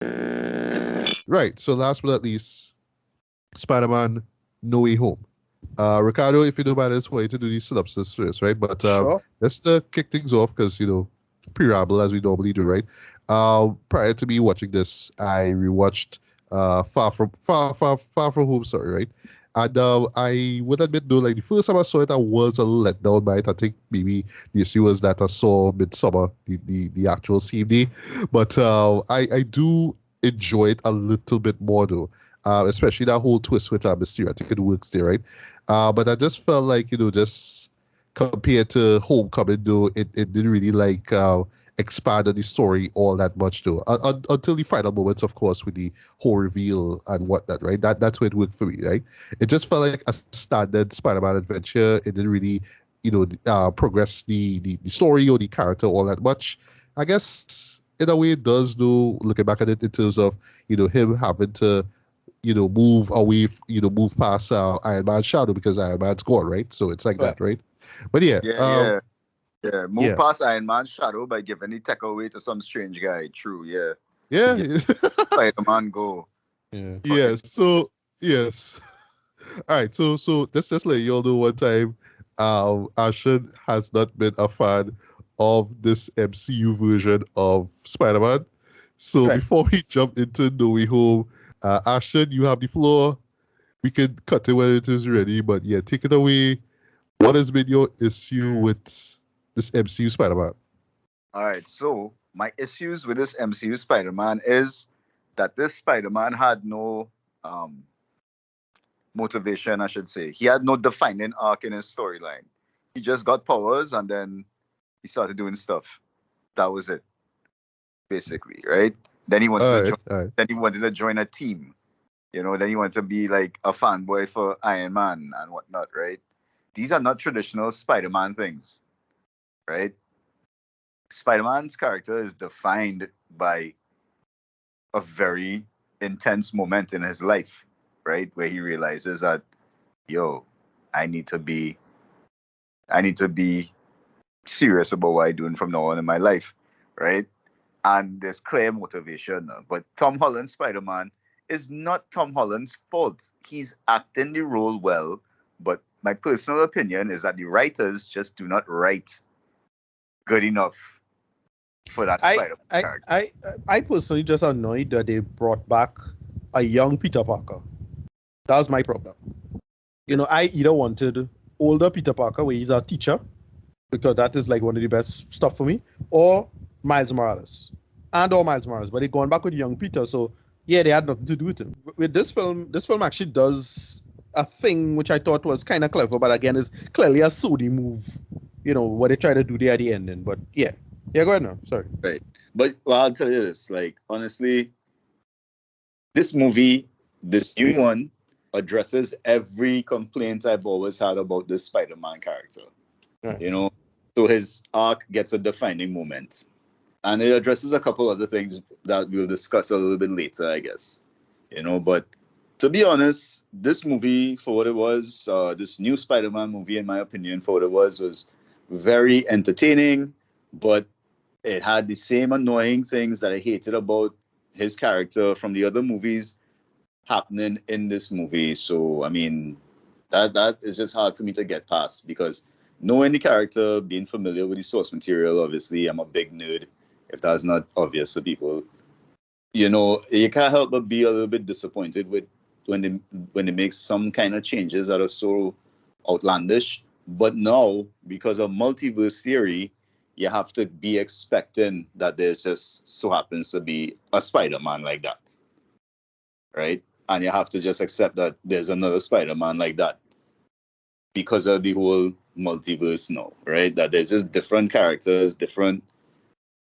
Right. So last but not least, Spider-Man No Way Home. Ricardo, if you don't mind, I just want you to do the synopsis first, right? But Sure. let's kick things off because, preamble as we normally do, right? Prior to me watching this, I rewatched Far From Home, sorry, right? And I would admit, though, like the first time I saw it, I was a little let down by it. I think maybe the issue was that I saw Midsummer, the actual CD. But I do enjoy it a little bit more, though, especially that whole twist with Mysterio. I think it works there, right? But I just felt like, just compared to Homecoming, though, it didn't really like expand on the story all that much, though, until the final moments, of course, with the whole reveal and whatnot, right? That's where it worked for me, right? It just felt like a standard Spider-Man adventure. It didn't really, progress the story or the character all that much. I guess in a way it does, though, looking back at it in terms of, him having to move away, move past Iron Man's shadow because Iron Man's gone, right? So it's like Right. that, right? But yeah, Yeah. Move yeah, past Iron Man's shadow by giving the tech away to some strange guy. True, yeah. yeah, Spider-Man go. Yeah. yeah. So yes, all right. So let's just let you all know one time, Ashton has not been a fan of this MCU version of Spider-Man. So Right. before we jump into No Way Home, Ashton, you have the floor. We can cut it when it is ready, but yeah, take it away. What has been your issue with this MCU Spider-Man? All right, so my issues with this MCU Spider-Man is that this Spider-Man had no motivation, I should say. He had no defining arc in his storyline. He just got powers and then he started doing stuff. That was it, basically, right? Then he wanted to join. All right. Then he wanted to join a team. Then he wanted to be like a fanboy for Iron Man and whatnot, right? These are not traditional Spider-Man things, right? Spider-Man's character is defined by a very intense moment in his life, right? Where he realizes that, yo, I need to be serious about what I'm doing from now on in my life, right? And there's clear motivation. But Tom Holland's Spider-Man is not Tom Holland's fault. He's acting the role well, but my personal opinion is that the writers just do not write good enough for that I Spider-Man I character. I personally just annoyed that they brought back a young Peter Parker. That was my problem. I either wanted older Peter Parker, where he's a teacher, because that is like one of the best stuff for me, or Miles Morales, or Miles Morales. But they gone back with young Peter, so yeah, they had nothing to do with him. With this film actually does a thing which I thought was kind of clever, but again, is clearly a Sony move. What they try to do there at the ending. But yeah, go ahead now. Sorry. Right. But I'll tell you this, like, honestly, this movie, this new one, addresses every complaint I've always had about this Spider-Man character. Right. So his arc gets a defining moment. And it addresses a couple other things that we'll discuss a little bit later, I guess. But to be honest, this movie, for what it was, this new Spider-Man movie, in my opinion, for what it was very entertaining, but it had the same annoying things that I hated about his character from the other movies happening in this movie. So, I mean, that is just hard for me to get past, because knowing the character, being familiar with the source material, obviously, I'm a big nerd, if that's not obvious to people. You can't help but be a little bit disappointed with when they make some kind of changes that are so outlandish. But now, because of multiverse theory, you have to be expecting that there's just so happens to be a Spider-Man like that, right? And you have to just accept that there's another Spider-Man like that because of the whole multiverse now, right? That there's just different characters, different.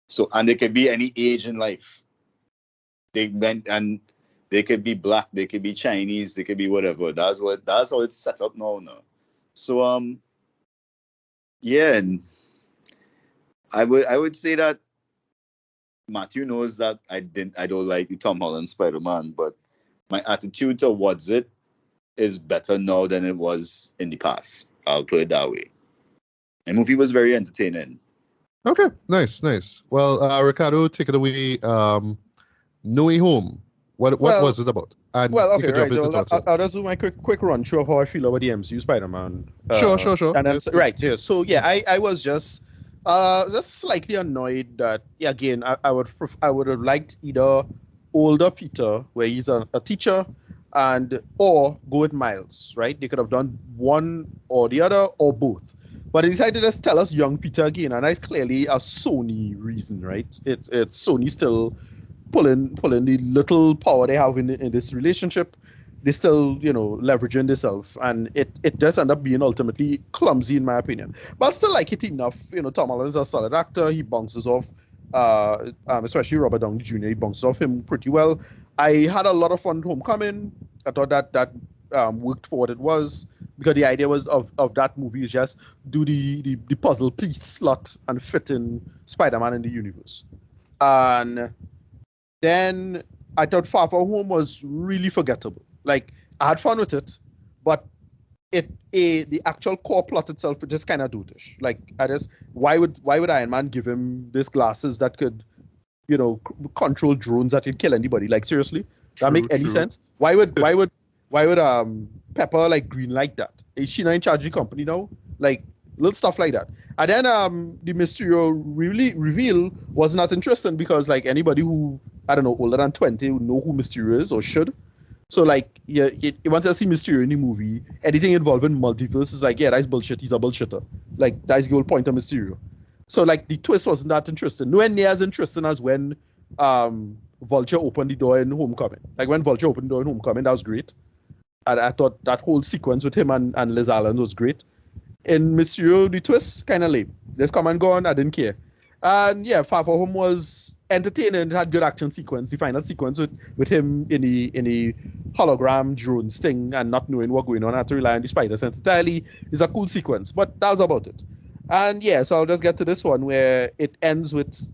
So, and they could be any age in life. And they could be black, they could be Chinese, they could be whatever. That's how it's set up now. So yeah, and I would say that Matthew knows that I don't like the Tom Holland Spider-Man, but my attitude towards it is better now than it was in the past. I'll put it that way. The movie was very entertaining. Okay, nice. Well, Ricardo, take it away. No Way Home. What was it about? And well, you okay, can jump right. into Well, thoughts I'll, then. I'll just do my quick run through of how I feel about the MCU Spider-Man. Sure. And then, Yes. right, yeah. So yeah, I was just slightly annoyed that again I would have liked either older Peter where he's a teacher or go with Miles, right? They could have done one or the other or both. But they decided to just tell us young Peter again, and that's clearly a Sony reason, right? It's Sony still pulling the little power they have in this relationship. They still, leveraging themselves, and it does end up being ultimately clumsy in my opinion. But I still like it enough. Tom Holland's a solid actor. He bounces off, especially Robert Downey Jr. He bounces off him pretty well. I had a lot of fun Homecoming. I thought that worked for what it was, because the idea was of that movie is just do the puzzle piece slot and fit in Spider-Man in the universe. And then I thought Far From Home was really forgettable. Like, I had fun with it, but the actual core plot itself was just kind of dutish. Like, why would Iron Man give him these glasses that could, control drones that could kill anybody? Like, seriously, that make any sense? Why would Pepper like green like that? Is she not in charge of the company now? Like, little stuff like that. And then the Mysterio reveal was not interesting, because like anybody who, I don't know, older than 20 would know who Mysterio is or should. So like, you want to see Mysterio in the movie, anything involving multiverse is like, yeah, that's bullshit. He's a bullshitter. Like, that's the whole point of Mysterio. So like, the twist wasn't that interesting. Nowhere near as interesting as when Vulture opened the door in Homecoming. Like, when Vulture opened the door in Homecoming, that was great. And I thought that whole sequence with him and Liz Allen was great. In Mysterio, the twist, kind of lame. Just come and go on, I didn't care. And yeah, Far From Home was entertaining. It had good action sequence. The final sequence with him in the hologram drone sting and not knowing what's going on, I had to rely on the spider sense entirely, is a cool sequence. But that was about it. And yeah, so I'll just get to this one where it ends with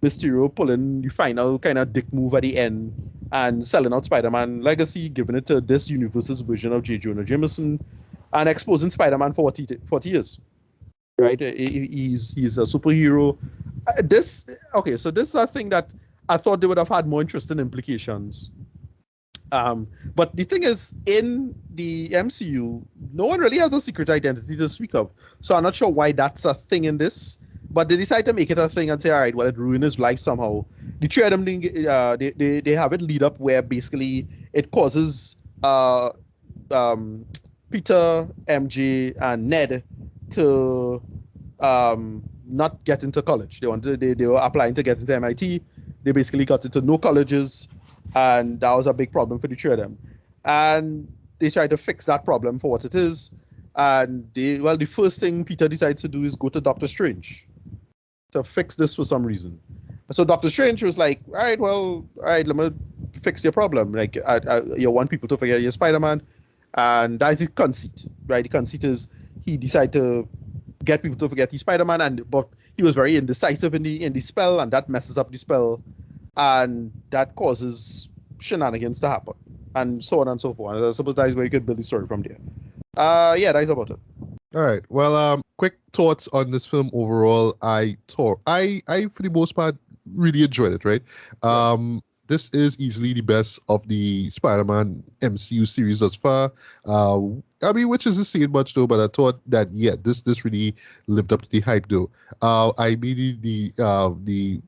Mysterio pulling the final kind of dick move at the end and selling out Spider-Man Legacy, giving it to this universe's version of J. Jonah Jameson, and exposing Spider-Man for 40 years. Right? He's a superhero. This is a thing that I thought they would have had more interesting implications. But the thing is, in the MCU, no one really has a secret identity to speak of. So I'm not sure why that's a thing in this. But they decide to make it a thing and say, all right, well, it ruined his life somehow. The three of them, they have it lead up where basically it causes Peter, MJ, and Ned to not get into college. They were applying to get into MIT. They basically got into no colleges, and that was a big problem for the three of them. And they tried to fix that problem for what it is. And the first thing Peter decides to do is go to Doctor Strange to fix this for some reason. So Doctor Strange was like, all right, let me fix your problem. Like, you want people to forget you're Spider-Man. And that's his conceit, right? The conceit is he decided to get people to forget he's Spider-Man, but he was very indecisive in the spell, and that messes up the spell, and that causes shenanigans to happen, and so on and so forth. And I suppose that's where you could build the story from there. Yeah, that's about it. All right. Well, quick thoughts on this film overall. I for the most part really enjoyed it. Right. This is easily the best of the Spider-Man MCU series thus far. I mean, which isn't saying much though, but I thought that this really lived up to the hype though. I made the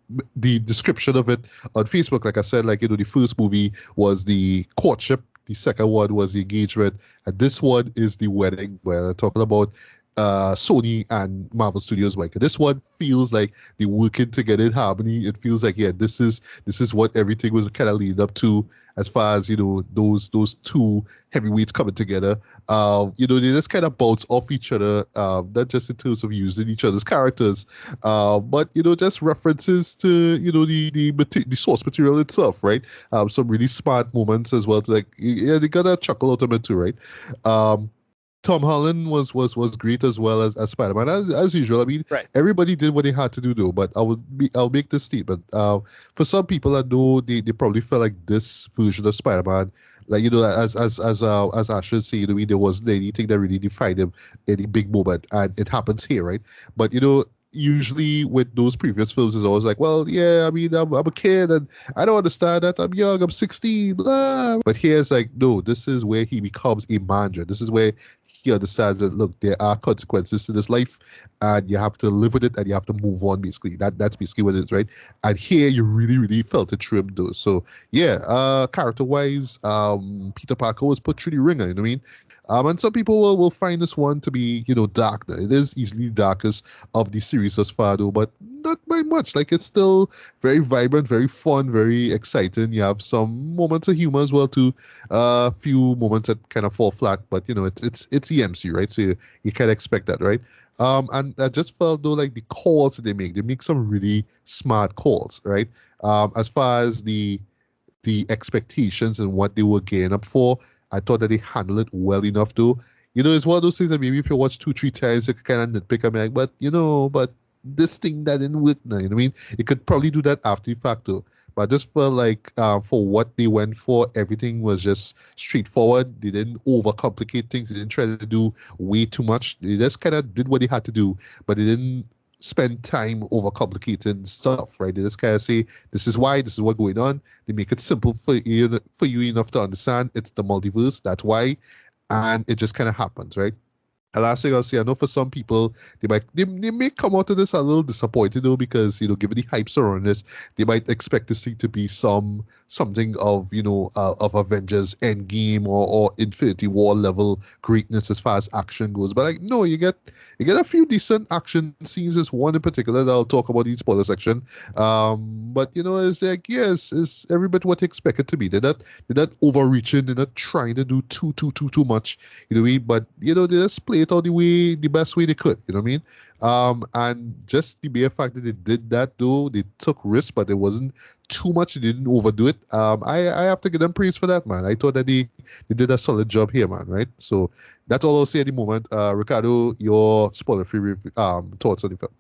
description of it on Facebook. Like I said, the first movie was the courtship, the second one was the engagement, and this one is the wedding, where I'm talking about Sony and Marvel Studios. Like, this one feels like they're working together in harmony. It feels like, this is what everything was kind of leading up to, as far as those two heavyweights coming together. They just kind of bounce off each other, not just in terms of using each other's characters, but just references to the source material itself, right? Some really smart moments as well. They got a chuckle out of it too, right? Tom Holland was great as well as Spider-Man, as usual. I mean, right. Everybody did what they had to do, though. But I'll make this statement. For some people, I know they probably felt like this version of Spider-Man, like, as Ashton said, there wasn't anything that really defined him, any big moment, and it happens here, right? But usually with those previous films is always like, well, yeah, I mean, I'm a kid and I don't understand that. I'm young, I'm 16, blah. But here's like, no, this is where he becomes a manager. This is where he understands that, look, there are consequences to this life and you have to live with it and you have to move on, basically. That's basically what it is, right? And here you really, really felt it through him, though. So, yeah, character-wise, Peter Parker was put through the ringer, you know what I mean? And some people will find this one to be, dark. It is easily the darkest of the series thus far, though, but not by much. Like, it's still very vibrant, very fun, very exciting. You have some moments of humor as well, too. A few moments that kind of fall flat, but, it's the MC, right? So you can't expect that, right? And I just felt, though, like the calls that they make some really smart calls, right? As far as the expectations and what they were gearing up for, I thought that they handled it well enough to, it's one of those things that maybe if you watch 2-3 times, you can kind of nitpick and be like, but this thing that didn't work now, you know what I mean? It could probably do that after the fact though. But I just felt like for what they went for, everything was just straightforward. They didn't overcomplicate things. They didn't try to do way too much. They just kind of did what they had to do, but they didn't spend time overcomplicating stuff, right? They just kind of say, this is why, this is what's going on. They make it simple for you enough to understand. It's the multiverse, that's why. And it just kind of happens, right? And last thing I'll say, I know for some people, they may come out of this a little disappointed though, because, given the hype surrounding this, they might expect this thing to be something of, of Avengers Endgame or Infinity War level greatness as far as action goes. But like, no, you get a few decent action scenes. There's one in particular that I'll talk about in the spoiler section. But it's like, yes, it's every bit what you expect it to be. They're not overreaching. They're not trying to do too much. But they just play it out the best way they could. You know what I mean? And just the mere fact that they did that, though, they took risks, but it wasn't too much. They didn't overdo it. I have to give them praise for that, man. I thought that they did a solid job here, man. Right? So that's all I'll say at the moment. Ricardo, your spoiler-free thoughts on the film.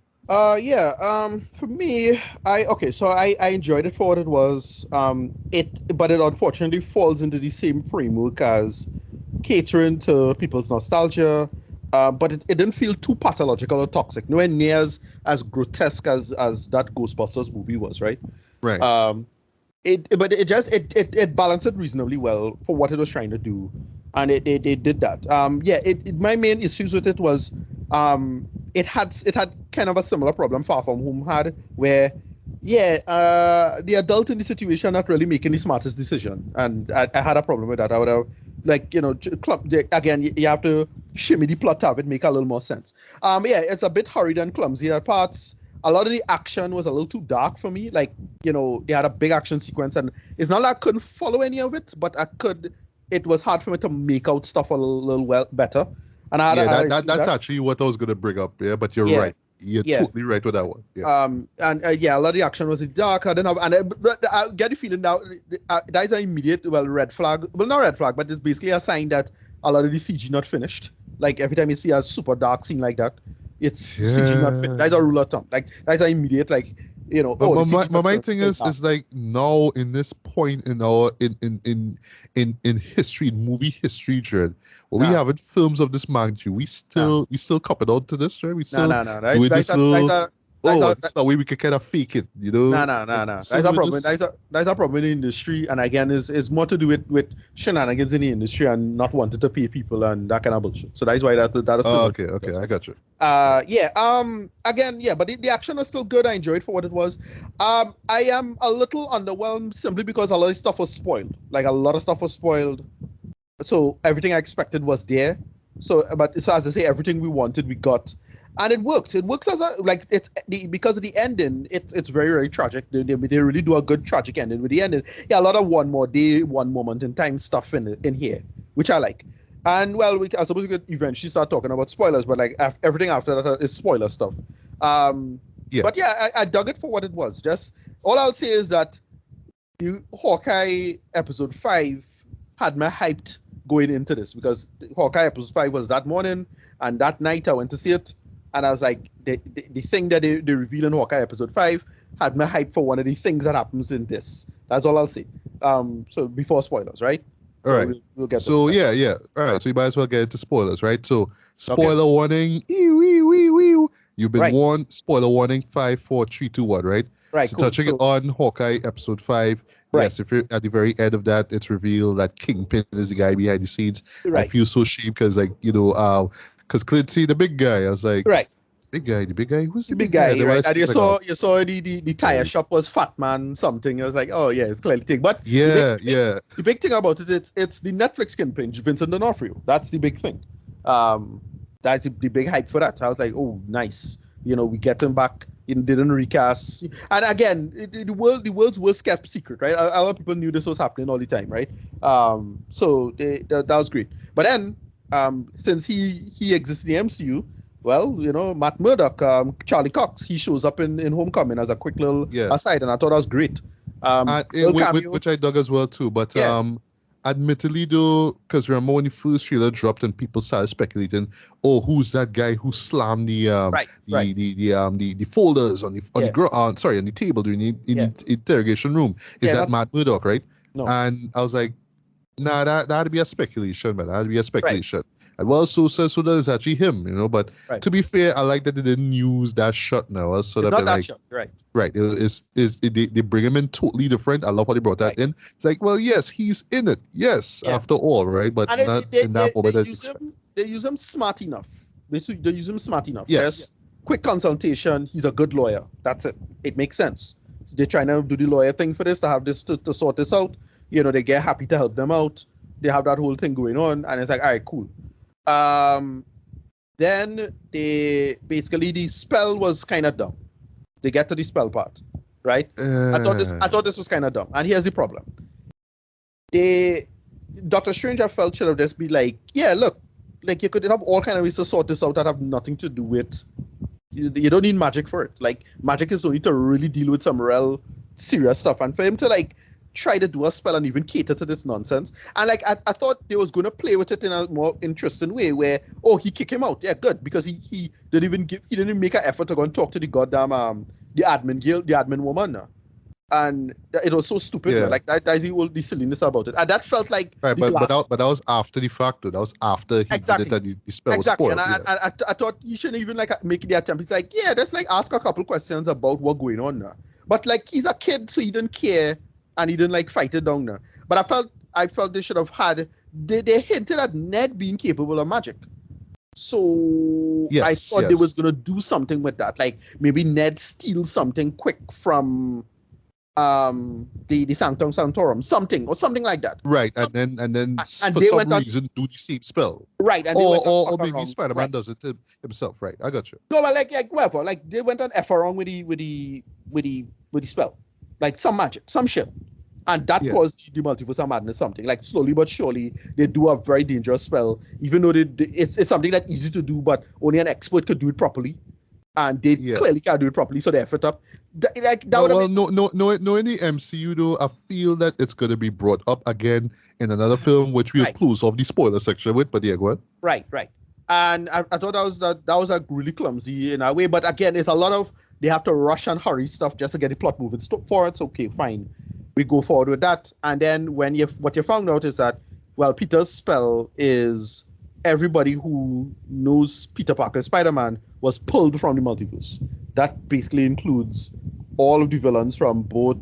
For me, I enjoyed it for what it was. But it unfortunately falls into the same framework as catering to people's nostalgia. But it didn't feel too pathological or toxic. Nowhere near as grotesque as that Ghostbusters movie was, right? Right. It balanced it reasonably well for what it was trying to do, and it did that. My main issues with it was it had kind of a similar problem Far From Home had, where the adult in the situation not really making the smartest decision, and I had a problem with that. I would have again, you have to shimmy the plot up and make a little more sense. It's a bit hurried and clumsy at parts. A lot of the action was a little too dark for me. Like, they had a big action sequence, and it's not like I couldn't follow any of it, but it was hard for me to make out stuff a little well better. And that's actually what I was going to bring up. Yeah, but you're right. You're totally right with that one. Yeah. A lot of the action was dark. I get the feeling now that is an immediate red flag. Well, not red flag, but it's basically a sign that a lot of the CG not finished. Like every time you see a super dark scene like that, it's CG not finished. That's a rule of thumb. Like that's an immediate But my thing is like now in this point in our in history, movie history, Jared, we haven't films of this magnitude. We still cop it out to this, right? We still doing this little. That's the way we can kind of fake it, No. That's a problem. That's a problem in the industry, and again, is more to do with shenanigans in the industry and not wanting to pay people and that kind of bullshit. So that's why that is. Okay, I got you. But the action was still good. I enjoyed for what it was. I am a little underwhelmed simply because a lot of stuff was spoiled. Like a lot of stuff was spoiled. So everything I expected was there. So as I say, everything we wanted, we got. And it works. It works because of the ending. It's very, very tragic. They really do a good tragic ending with the ending. Yeah, a lot of one more day, one moment in time stuff in here, which I like. And I suppose we could eventually start talking about spoilers, but everything after that is spoiler stuff. But I dug it for what it was. Just all I'll say is that the Hawkeye episode 5 had me hyped going into this, because Hawkeye episode 5 was that morning, and that night I went to see it. And I was like, the thing that they reveal in Hawkeye episode 5 had me hyped for one of the things that happens in this. That's all I'll say. So before spoilers, right? All right. We'll get so yeah. All right. So you might as well get into spoilers, right? So spoiler warning. Ew. You've been Right. warned. Spoiler warning: 5, 4, 3, 2, 1. Right. Right. So Cool. touching it So, on Hawkeye episode 5. Right. Yes, if you're at the very end of that, it's revealed that Kingpin is the guy behind the scenes. I right. feel so ashamed because, like, because Clancy, the big guy, I was like, Right. the big guy, who's The big guy, And then right? I And you was like, saw the tire shop was Fat Man something. I was like, oh yeah, it's clearly thing. But yeah, the big thing about it, it's the Netflix Kingpin, Vincent D'Onofrio. That's the big thing. That's the big hype for that. I was like, oh, nice. We get him back. Didn't recast. And again, the world's worst kept secret, right? A lot of people knew this was happening all the time, right? So that was great. But then, since he exists in the MCU, well, Matt Murdock, Charlie Cox, he shows up in Homecoming as a quick little aside, and I thought that was great. Which I dug as well too, but admittedly though, because remember when the first trailer dropped and people started speculating, oh, who's that guy who slammed the folders on the ground, on the table during the interrogation room? Is that Matt Murdock, right? No. And I was like, nah, that'd be a speculation, man. That'd be a speculation. Right. And well, so that it's actually him, But to be fair, I like that they didn't use that shot now. So it's that not that shot, right? Right. They bring him in totally different. I love how they brought that in. It's like, well, yes, he's in it. Yes, after all, right? But not in that moment. They use him smart enough. They use him smart enough. Yes. Quick consultation. He's a good lawyer. That's it. It makes sense. They're trying to do the lawyer thing for this, to have this to sort this out. They get happy to help them out. They have that whole thing going on, and it's like, all right, cool. Then the spell was kind of dumb. They get to the spell part, right? I thought this was kind of dumb. And here's the problem. Doctor Strange, I felt, should have just be like, yeah, look, like you could have all kind of ways to sort this out that have nothing to do with. You don't need magic for it. Like, magic is only to really deal with some real serious stuff. And for him to like try to do a spell and even cater to this nonsense. And like I thought they was gonna play with it in a more interesting way where, oh, he kicked him out. Yeah, good. Because he didn't even make an effort to go and talk to the goddamn the admin woman. And it was so stupid. Yeah. Like that's the silliness about it. And that felt like but that was after the fact though. That was after he did it and the spell was spoiled. And I thought you shouldn't even like make the attempt. It's like, yeah, just like ask a couple questions about what's going on now. But like he's a kid, so he didn't care. And he didn't like fight it down there. But I felt they should have had. They hinted at Ned being capable of magic, so I thought they was gonna do something with that. Like maybe Ned steals something quick from the Sanctum Sanctorum, something like that. Right, and then for some reason do the same spell. Right, and or maybe Spider-Man does it himself. Right, I got you. No, but like whatever. Like they went on F wrong with the spell. Like some magic, some shit. And that caused the multiverse of madness something. Like slowly but surely, they do a very dangerous spell. Even though it's something that's easy to do, but only an expert could do it properly. And they clearly can't do it properly, so they effort up. No, in the MCU though, I feel that it's going to be brought up again in another film, which we'll close off the spoiler section with. But yeah, go ahead. Right. And I thought that was a really clumsy in a way. But again, it's a lot of they have to rush and hurry stuff just to get the plot moving forward. So okay, fine, we go forward with that. And then what you found out is that, well, Peter's spell is everybody who knows Peter Parker, Spider-Man, was pulled from the multiverse. That basically includes all of the villains from both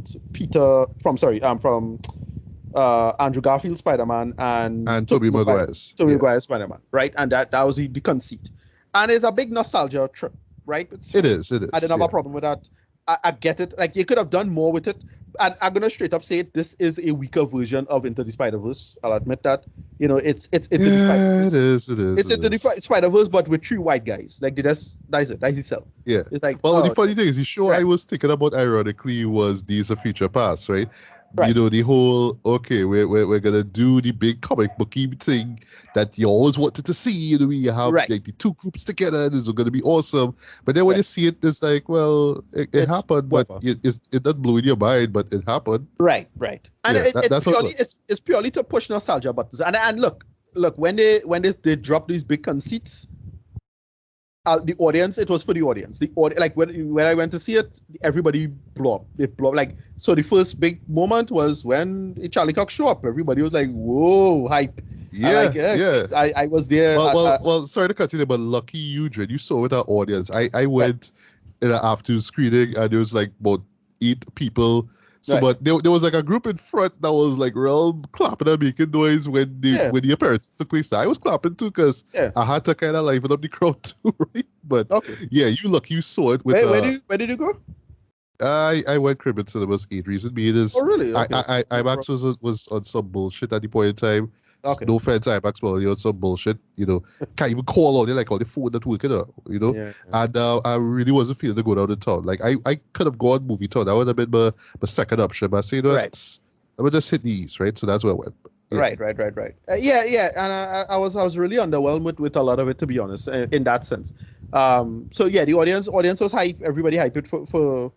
Andrew Garfield Spider-Man and Tobey Maguire's Maguire's Spider-Man, right? And that was the conceit. And it's a big nostalgia trip, right? It is. I didn't have a problem with that. I get it. Like, you could have done more with it. And I'm gonna straight up say it. This is a weaker version of Into the Spider-Verse. I'll admit that. It's Into the Spider-Verse. It is. It's Into the Spider-Verse, but with 3 white guys. Like, that's it. That's the cell. Yeah. It's like, the funny thing is, the show I was thinking about ironically was Days of Future Past, right? Right. The whole, okay, we're gonna do the big comic booky thing that you always wanted to see. We have like the 2 groups together. This is gonna be awesome. But then when you see it, it's like, well, it happened, but it's not blowing your mind, but it happened. Right. And it's purely to push nostalgia buttons. And look, when they drop these big conceits, the audience, it was for the audience. Like when I went to see it, everybody blew up. They blew up. Like, so the first big moment was when Charlie Cox showed up. Everybody was like, whoa, hype. Yeah. I was there. Well, sorry to cut you there, but lucky you, Dred. You saw with our audience. I went in an afternoon screening, and there was like about 8 people. So, but there was like a group in front that was like real clapping and making noise when the appearance took place. I was clapping too because I had to kind of liven up the crowd too, right? But yeah, you saw it with. Where did you go? I went Cribbin Cinemas 8 Reason Being is. Oh really? Okay. IMAX was on some bullshit at the point in time. Okay. No offense, IMAX, but you're on some bullshit. Can't even call on it like on the phone that working out. Yeah. And I really wasn't feeling to go down to town. Like I could have gone movie town. That would have been my second option. But I say, I would just hit the east, right? So that's where I went. Yeah. Right. And I was really underwhelmed with a lot of it, to be honest, in that sense. So yeah, the audience was hyped. Everybody hyped it for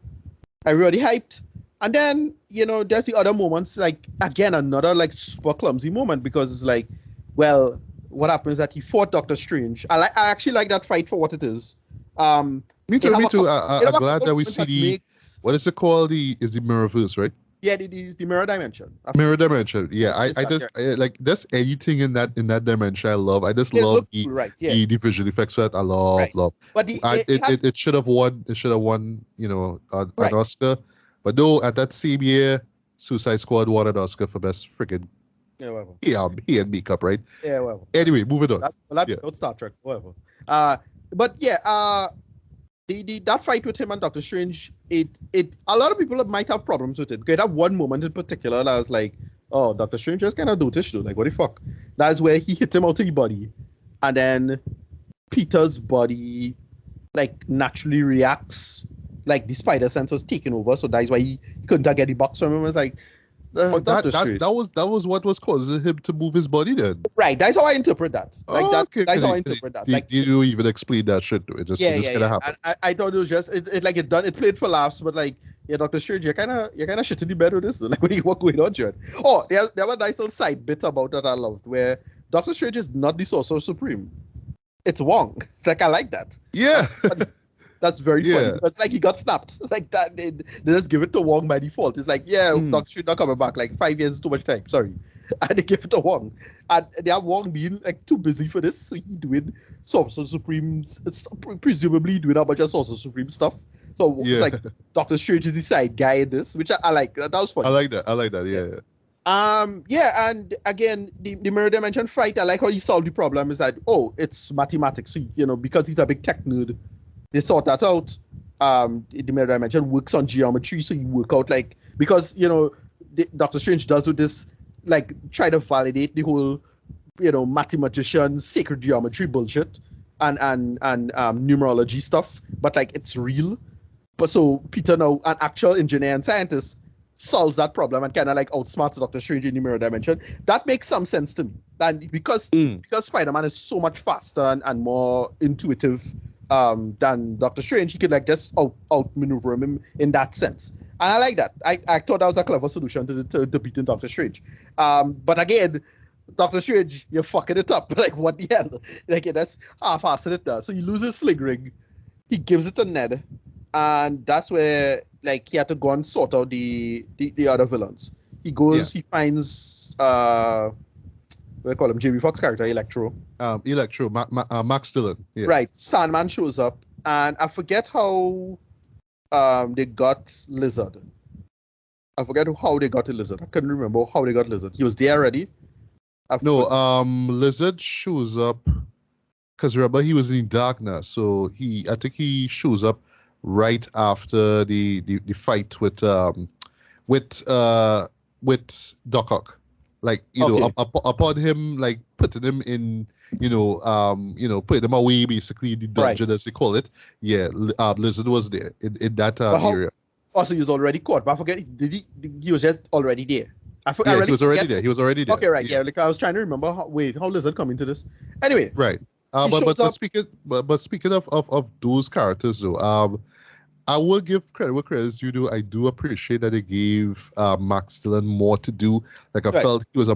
everybody hyped. And then, there's the other moments, like, again, another, like, super clumsy moment, because it's like, well, what happens is that he fought Doctor Strange. I actually like that fight for what it is. Me too. I'm glad that we see what is it called? Is the Mirrorverse, right? Yeah, the mirror dimension. Mirror dimension. Yeah, I just like there's anything in that dimension I love. I just love the visual effects for that. I love. But it should have won. It should have won. An Oscar. But no, at that same year, Suicide Squad won an Oscar for best freaking hair and makeup, right? Yeah, well. Anyway, moving on. Not Star Trek, whatever. But yeah, that fight with him and Doctor Strange, it a lot of people might have problems with it. Because that one moment in particular, that was like, oh, Doctor Strange just kind of dotish though. Like, what the fuck? That's where he hit him out of his body, and then Peter's body like naturally reacts. Like the spider sense was taken over, so that's why he couldn't get the box from him. It was like that was what was causing him to move his body then. Right, that's how I interpret that. Like that's how I interpret that. Like you even explain that shit. It just kinda happened. I thought it was just it played for laughs, but like Doctor Strange, you're kinda shit in the bed with this. Like what going on, Jared? Oh, there was a nice little side bit about that I loved where Doctor Strange is not the Sorcerer Supreme. It's Wong. It's like I like that. Yeah. That's very funny. It's like he got snapped. It's like that. They just give it to Wong by default. It's like, Doctor Strange not coming back. Like 5 years is too much time. Sorry. And they give it to Wong. And they have Wong being like too busy for this. So he doing Sorcerer Supreme's, presumably doing a bunch of Sorcerer Supreme stuff. So it's like Doctor Strange is the side guy in this, which I like. That was funny. I like that. Yeah. And again, the mirror dimension fight, I like how he solved the problem is that, it's mathematics. So, because he's a big tech nerd, they sort that out. The mirror dimension works on geometry, so you work out because Doctor Strange does with this, like, try to validate the whole, mathematician sacred geometry bullshit and numerology stuff, but like it's real. But so Peter now, an actual engineer and scientist, solves that problem and kind of like outsmarts Doctor Strange in the mirror dimension. That makes some sense to me. And because Spider-Man is so much faster and more intuitive than Doctor Strange, he could like just outmaneuver him in that sense. And I like that. I thought that was a clever solution to beating Doctor Strange. But again, Doctor Strange, you're fucking it up. Like, what the hell? Like, that's half-assed it does. So he loses sling ring. He gives it to Ned. And that's where, like, he had to go and sort out the other villains. He goes, he finds, what do they call him? Jamie Foxx character, Electro. Max Dillon. Yeah. Right. Sandman shows up. And I forget how they got Lizard. I forget how they got Lizard. I couldn't remember how they got Lizard. He was there already. Lizard shows up because remember he was in darkness, so I think he shows up right after the fight with Doc Ock. Like upon him like putting him in putting him away basically in the dungeon as they call it. Yeah, Lizard was there in that area. Also, he was already caught, but I forget. He was just already there. He was already there. Okay, right. Yeah, like I was trying to remember how Lizard come into this. Anyway, right. But speaking of those characters though, I will give credit where credit is due. I do appreciate that they gave Max Dillon more to do. Like I felt he was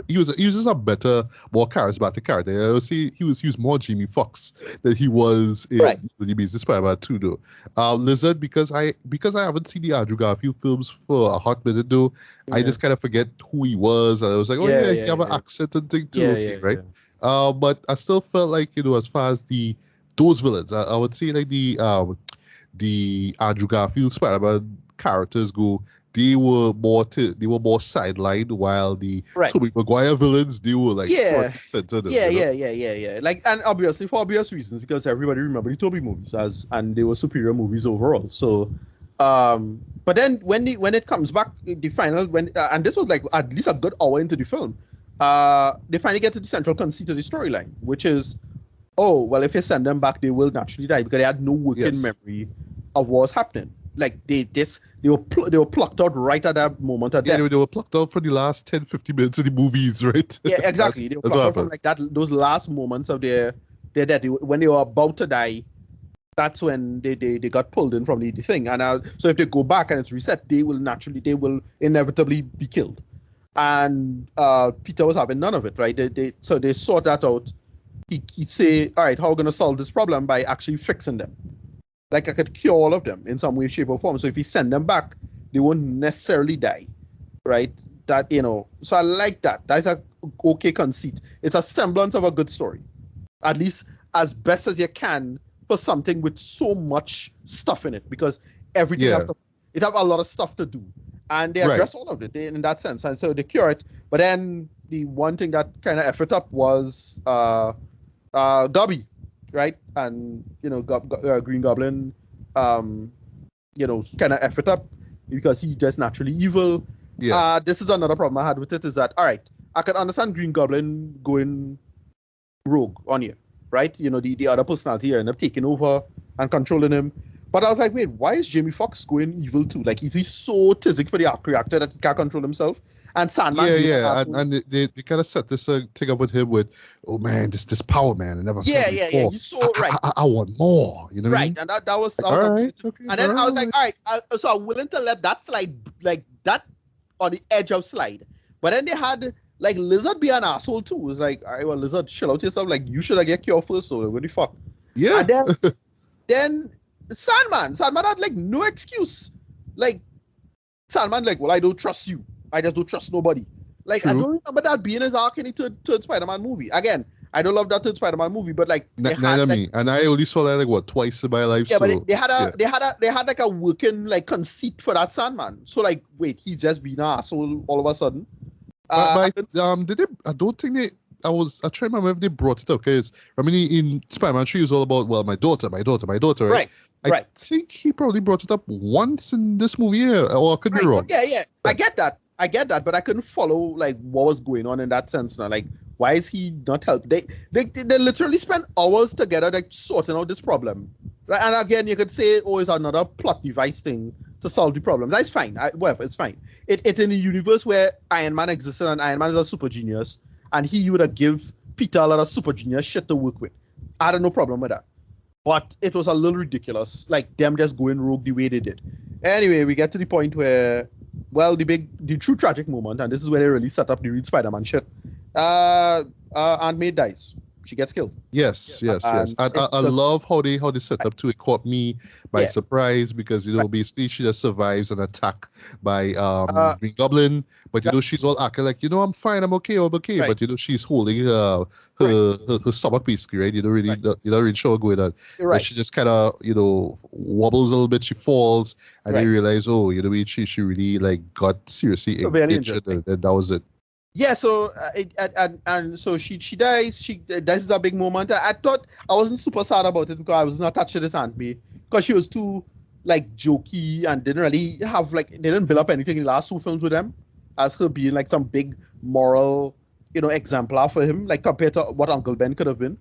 he was just a better, more charismatic character. I would say he was more Jamie Foxx than he was in BBB Spider-Man 2 though. Lizard, because I haven't seen the Andrew Garfield films for a hot minute though, I just kind of forget who he was. And I was like, he have an accent and thing too, right? But I still felt like, as far as those villains, I would say like the Andrew Garfield Spider-Man characters go, they were more sidelined, while the Tobey Maguire villains, they were like center. Like, and obviously for obvious reasons, because everybody remember the Tobey movies and they were superior movies overall. So, but then when it comes back, the final and this was like at least a good hour into the film, they finally get to the central conceit of the storyline, which is, oh, well, if you send them back, they will naturally die because they had no working memory of what was happening. Like, they were plucked out right at that moment of death. They were plucked out for the last 10, 50 minutes of the movies, right? Yeah, exactly. They were plucked out from like those last moments of their death. When they were about to die, that's when they got pulled in from the thing. And so if they go back and it's reset, they will inevitably be killed. And Peter was having none of it, right? So they sort that out. He say, all right, how are we going to solve this problem? By actually fixing them. Like, I could cure all of them in some way, shape, or form. So if you send them back, they won't necessarily die, right? That, so I like that. That's a okay conceit. It's a semblance of a good story. At least as best as you can for something with so much stuff in it, because everything have a lot of stuff to do. And they address all of it in that sense. And so they cure it. But then the one thing that kind of effed up was Gubby, right? And Green Goblin, kind of effed up because he just naturally evil. Yeah. This is another problem I had with it, is that, all right, I could understand Green Goblin going rogue on you, right? The other personality end up taking over and controlling him. But I was like, wait, why is Jamie Foxx going evil too? Like, is he so tizzy for the reactor that he can't control himself? And Sandman, and they kind of set this thing up with him with, oh man, this power man, I never felt before. He's so right. I want more, you know what I mean? And that was okay. And then I was like, all right, so I'm willing to let that slide, like that on the edge of slide. But then they had like Lizard be an asshole too. It's like, all right, well, Lizard, chill out yourself. Like, you should have get cured first. So what the fuck? Yeah. And then Sandman had like no excuse. Like, Sandman, like, well, I don't trust you. I just don't trust nobody. Like, I don't remember that being his arc in the third Spider-Man movie. Again, I don't love that third Spider-Man movie, but like, neither me. And I only saw that like twice in my life. Yeah, but they had like a working like conceit for that Sandman. So like, wait, he's just being an asshole all of a sudden. Did they? I don't think they. I trying to remember if they brought it up. Because I mean, in Spider-Man 3, it was all about, well, my daughter, right? I think he probably brought it up once in this movie, or I could be wrong. Yeah. I get that, but I couldn't follow like what was going on in that sense now. Like, why is he not helping? They literally spent hours together like sorting out this problem. Right? And again, you could say, oh, it's another plot device thing to solve the problem. That's fine. Whatever, it's fine. It's in a universe where Iron Man existed and Iron Man is a super genius, and he would have give Peter a lot of super genius shit to work with. I had no problem with that. But it was a little ridiculous, like them just going rogue the way they did. Anyway, we get to the point where, well, the true tragic moment, and this is where they really set up the real Spider-Man shit. Aunt May dies. She gets killed. Yes. And I love how they set up to it. Caught me by surprise because basically she just survives an attack by Green Goblin, but she's all acting like, I'm fine, I'm okay. Right. But she's holding her stomach basically, right? You don't really show her going on. Right. And she just kind of wobbles a little bit. She falls, and they realize, she really like got seriously injured, and that was it. Yeah, so and so she dies. This is a big moment. I thought I wasn't super sad about it because I was not attached to this Aunt May because she was too like jokey and didn't really have they didn't build up anything in the last two films with them as her being like some big moral exemplar for him, like compared to what Uncle Ben could have been.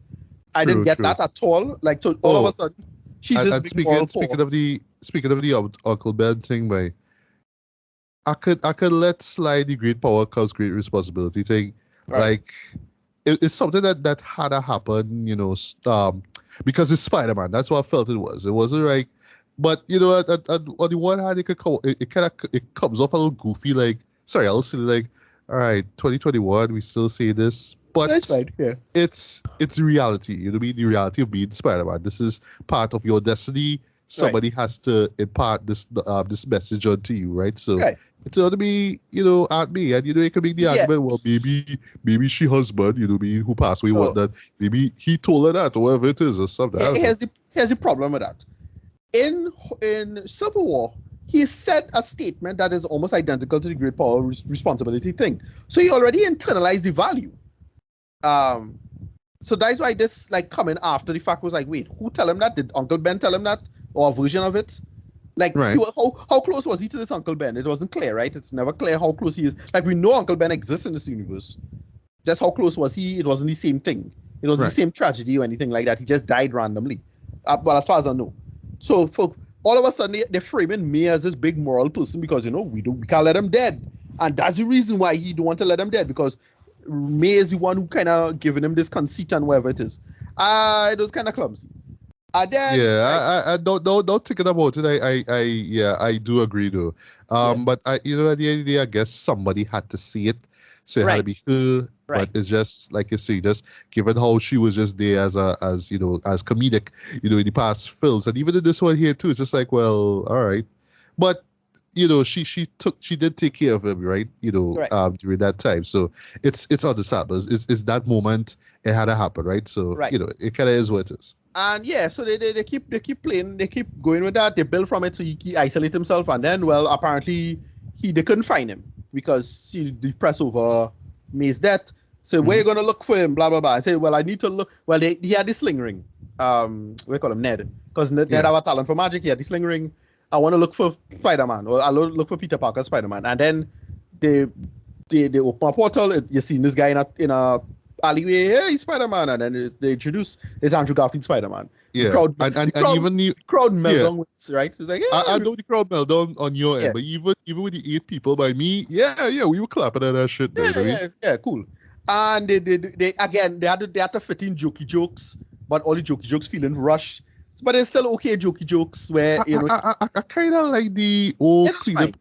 I didn't get that at all. Like, so all of a sudden she's this big moral speaking of the Uncle Ben thing, by I could let slide the great power comes great responsibility thing. Right. Like, it's something that had to happen, because it's Spider-Man. That's what I felt it was. It wasn't like But on the one hand, it comes off a little goofy, like sorry, a little silly, like all right, 2021, we still say this, but That's right. Yeah. it's reality. You know what I mean? The reality of being Spider-Man. This is part of your destiny. Somebody has to impart this message onto you, right? So it's going to be, at me, and you can make the argument, well, maybe she husband, who passed away, whatnot. Maybe he told her that, or whatever it is, or something. Here's the problem with that. In Civil War, he said a statement that is almost identical to the great power responsibility thing. So he already internalized the value. So that's why this coming after the fact was like, wait, who tell him that? Did Uncle Ben tell him that, or a version of it? Like, how close was he to this Uncle Ben? It wasn't clear, right? It's never clear how close he is. Like, we know Uncle Ben exists in this universe. Just how close was he? It wasn't the same thing. It wasn't the same tragedy or anything like that. He just died randomly. Well, as far as I know. So for all of a sudden, they're framing me as this big moral person because, we can't let him dead. And that's the reason why he don't want to let him dead, because May is the one who kind of giving him this conceit and whatever it is. It was kind of clumsy. Then, I don't thinking about it. I do agree though. But at the end of the day, I guess somebody had to see it, so it had to be her. But it's just like you say, just given how she was just there as comedic, in the past films, and even in this one here too, it's just like, well, all right, but she did take care of him, right? During that time, so it's understandable. It's that moment, it had to happen, right? So it kind of is what it is. And so they keep playing, they keep going with that. They build from it so he isolate himself, and then apparently they couldn't find him because the press over May's death. So where you gonna look for him? Blah blah blah. I say, well, I need to look. Well, he had the sling ring. We call him Ned, because Ned have a talent for magic. He had the sling ring. I want to look for Spider-Man, or I look for Peter Parker Spider-Man, and then they open a portal. You see this guy in a alleyway. Hey, he's Spider-Man, and then they introduce it's Andrew Garfield Spider-Man. Yeah, the crowd, even the crowd meltdown, right? It's like, I know the crowd meltdown on your end, but even with the 8 people by me, we were clapping at that shit. Yeah, cool. And they had to fit in jokey jokes, but all the jokey jokes feeling rushed. But it's still okay jokey jokes where I kind of like the old clean,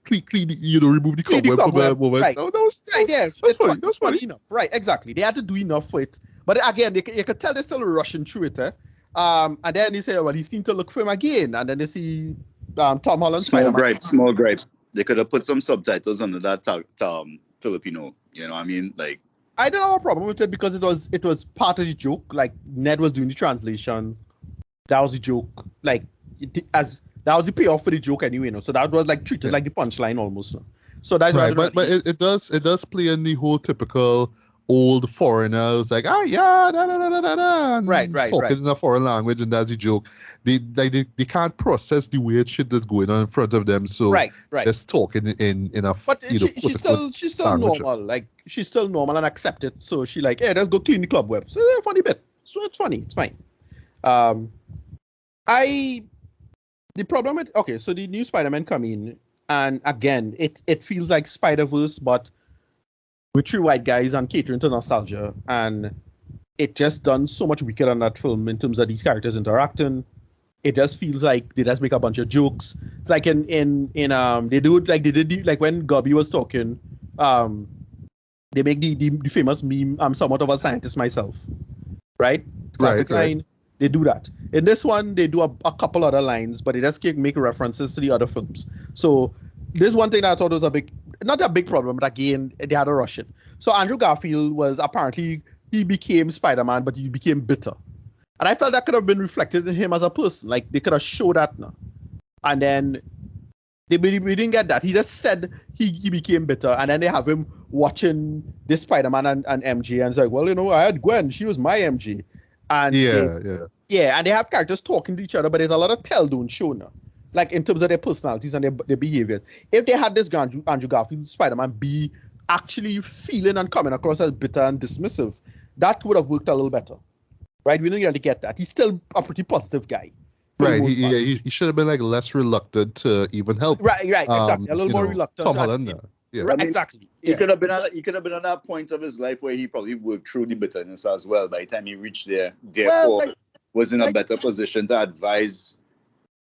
remove the cobweb from that moment. Right. That's funny. That's funny enough. Right, exactly. They had to do enough for it. But again, you could tell they're still rushing through it. And then they say, well, he seemed to look for him again. And then they see Tom Holland. Small gripe. They could have put some subtitles under that Filipino. You know what I mean? Like, I don't have a problem with it because it was part of the joke. Like, Ned was doing the translation. That was the joke. Like, that was the payoff for the joke anyway. So that was like treated like the punchline almost. So that's right. But it does play in the whole typical old foreigners, like right, talking in a foreign language, and that's the joke. They can't process the weird shit that's going on in front of them, so just talking in a. But she's still normal, like she's still normal and accepted. So she like, hey, let's go clean the club web. So funny bit. So it's funny. It's fine. The problem with so the new Spider-Man come in, and again it feels like Spider-Verse, but with 3 white guys and catering to nostalgia, and it just done so much weaker than that film in terms of these characters interacting. It just feels like they just make a bunch of jokes. It's like in they do it like they did like when Gubby was talking, they make the famous meme, I'm somewhat of a scientist myself. Right? Classic line. They do that. In this one, they do a couple other lines, but they just make references to the other films. So this one thing that I thought was not a big problem, but again, they had to rush it. So Andrew Garfield was apparently, he became Spider-Man, but he became bitter. And I felt that could have been reflected in him as a person. Like, they could have showed that now. And then we didn't get that. He just said he became bitter. And then they have him watching this Spider-Man and MJ. And it's like, well, I had Gwen. She was my MJ. And and they have characters talking to each other, but there's a lot of tell don't show now. Like, in terms of their personalities and their behaviors. If they had this Andrew Garfield Spider-Man be actually feeling and coming across as bitter and dismissive, that would have worked a little better. Right? We don't really get that. He's still a pretty positive guy. Right. He should have been like less reluctant to even help. Right, exactly. A little more reluctant. Tom Holland. Yeah. Right, exactly. He could have been at that point of his life where he probably worked through the bitterness as well. By the time he reached there, therefore was in a better position to advise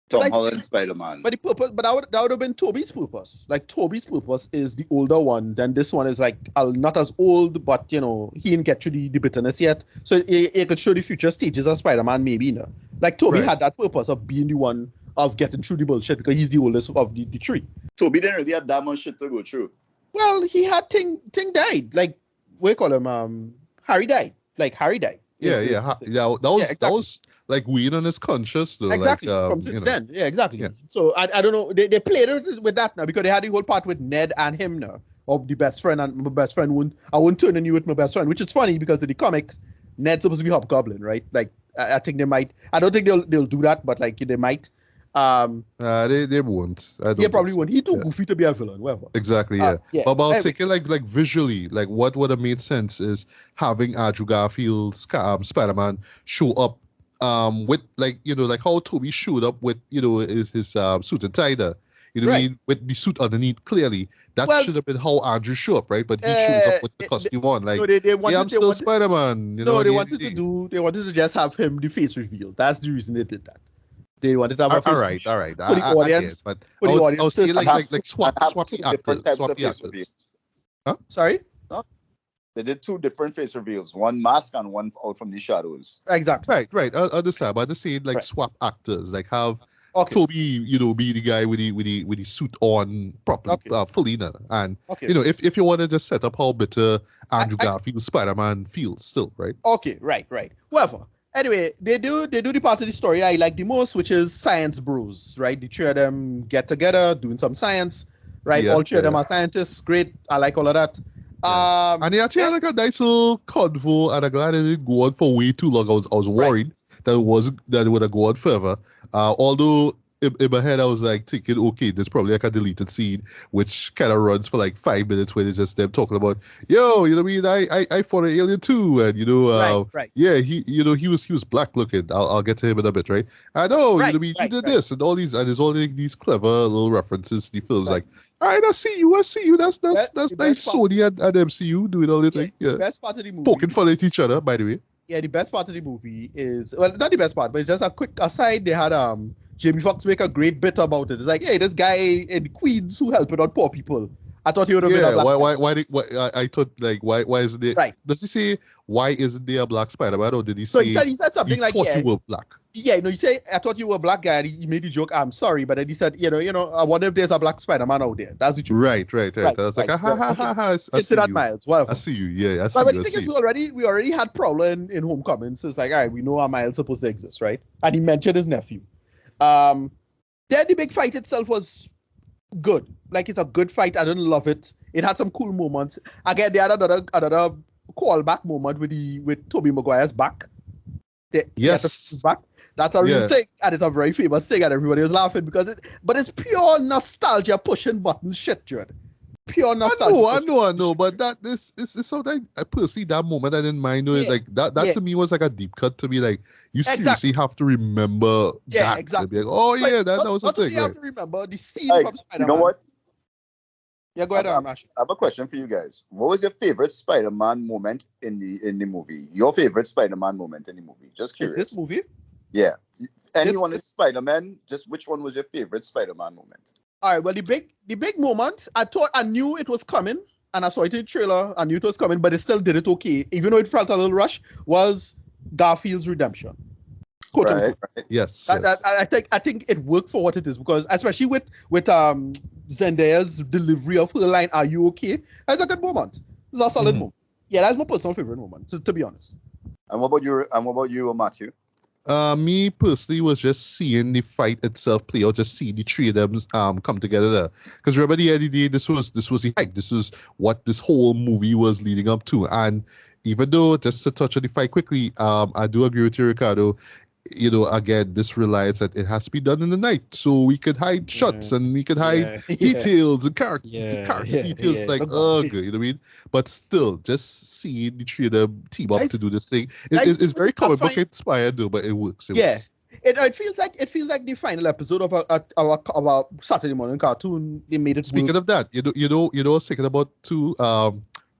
Tom Holland Spider-Man. But the purpose, but that would have been Tobey's purpose. Like Tobey's purpose is the older one. Then this one is like not as old, but he didn't get through the bitterness yet. So it could show the future stages of Spider-Man, maybe. Like Tobey had that purpose of being the one of getting through the bullshit because he's the oldest of the three. Tobey didn't really have that much shit to go through. Well, he had Ting died. Like what do you call him? Harry died. Like Harry died. Yeah. That was like weighing on his conscience though. Exactly. Like, from since then. Yeah, exactly. Yeah. So I don't know. They played it with that now because they had the whole part with Ned and him now. Of the best friend, and my best friend won't turn on you with my best friend, which is funny because in the comics, Ned's supposed to be Hobgoblin, right? Like I think they might. I don't think they'll do that, but like they might. They won't. They probably won't. He's too goofy to be a villain. Whatever. Exactly. Yeah. But about thinking like visually, like what would have made sense is having Andrew Garfield's Spider-Man show up with like like how Tobey showed up with his suit and tie there. You know what I mean? With the suit underneath clearly. That should have been how Andrew showed up, right? But he showed up with the costume on. Like, I'm still Spider-Man. They wanted to just have him the face reveal. That's the reason they did that. They wanted to have a face reveal. All right. For the audience. But I was saying like swap the actors. Huh? Sorry? They did two different face reveals, one mask and one out from the shadows. Exactly. Right. I understand. But I just saying like swap actors, like have Tobey, be the guy with the suit on properly, fully now. And if you want to just set up how bitter Andrew Garfield's Spider-Man feels still, right? Okay, right. Whatever. Anyway, they do the part of the story I like the most, which is science bros, right? The three of them get together, doing some science, right? Yeah, all three of them are scientists. Great. I like all of that. Yeah. And they actually had like a nice little convo, and I'm glad it didn't go on for way too long. I was worried that it would have gone further. Although in my head I was like thinking, okay, there's probably like a deleted scene which kind of runs for like 5 minutes where it's just them talking about, yo, you know what I mean? I fought an alien too, and yeah, he was black looking. I'll get to him in a bit, right? I know, you know what I mean? He did this and all these, and there's all these clever little references in the films, like, all right, I see you. That's nice. Sony and MCU doing all the thing. Yeah. The best part of the movie. Poking fun at each other, by the way. Yeah, the best part of the movie is, well, not the best part, but it's just a quick aside. They had Jamie Foxx make a great bit about it. It's like, hey, this guy in Queens who helping out poor people. I thought he would have been a black I thought, like, why isn't there? Right. Does he say, why isn't there a black Spider-Man? Or did he say, so he said something like, thought you were black? Yeah, he said, I thought you were a black guy. And he made the joke, I'm sorry. But then he said, I wonder if there's a black Spider-Man out there. That's the truth. Right. I was like, ha. It's that Miles. Whatever. I see you. Yeah, I see but you. the thing is, we already had Prowler in Homecoming. So it's like, all right, we know our Miles supposed to exist, right? And he mentioned his nephew. Then the big fight itself was good. Like, it's a good fight. I didn't love it. It had some cool moments. Again, they had another callback moment with Tobey Maguire's back. Yes. Back. That's a real thing, and it's a very famous thing, and everybody was laughing because it's pure nostalgia pushing buttons shit, Judd. Pure nostalgia. I know, but this is something I personally, that moment I didn't mind doing. Like that to me was like a deep cut to me. Like, you seriously have to remember that. Exactly. Like, oh yeah, that was a thing. You have to remember the scene from Spider-Man. You know what? Yeah, go ahead, Ash. I have a question for you guys. What was your favorite Spider-Man moment in the movie? Your favorite Spider-Man moment in the movie? Just curious. This movie? Yeah. Anyone is Spider-Man, just which one was your favorite Spider-Man moment? All right, well, the big moment, I knew it was coming, and I saw it in the trailer, I knew it was coming, but it still did it okay, even though it felt a little rush, was Garfield's redemption. Quote unquote. Yes. I think it worked for what it is, because especially with Zendaya's delivery of her line, "Are you okay?" That's a good moment. It's a solid moment. Yeah, that's my personal favorite moment, to be honest. And what about you, Matthew? Me personally was just seeing the fight itself play out, just seeing the three of them come together there. Because remember, the end of the day, this was the hype. This was what this whole movie was leading up to. And even though, just to touch on the fight quickly, I do agree with you, Ricardo. Again, this relies that it has to be done in the night, so we could hide shots and we could hide details and character details. Like, good, you know what I mean? But still, just seeing the three of them team up to do this thing is very comic book inspired, though, but it works. It feels like the final episode of our Saturday morning cartoon. They made it. Speaking of that, I was thinking about too.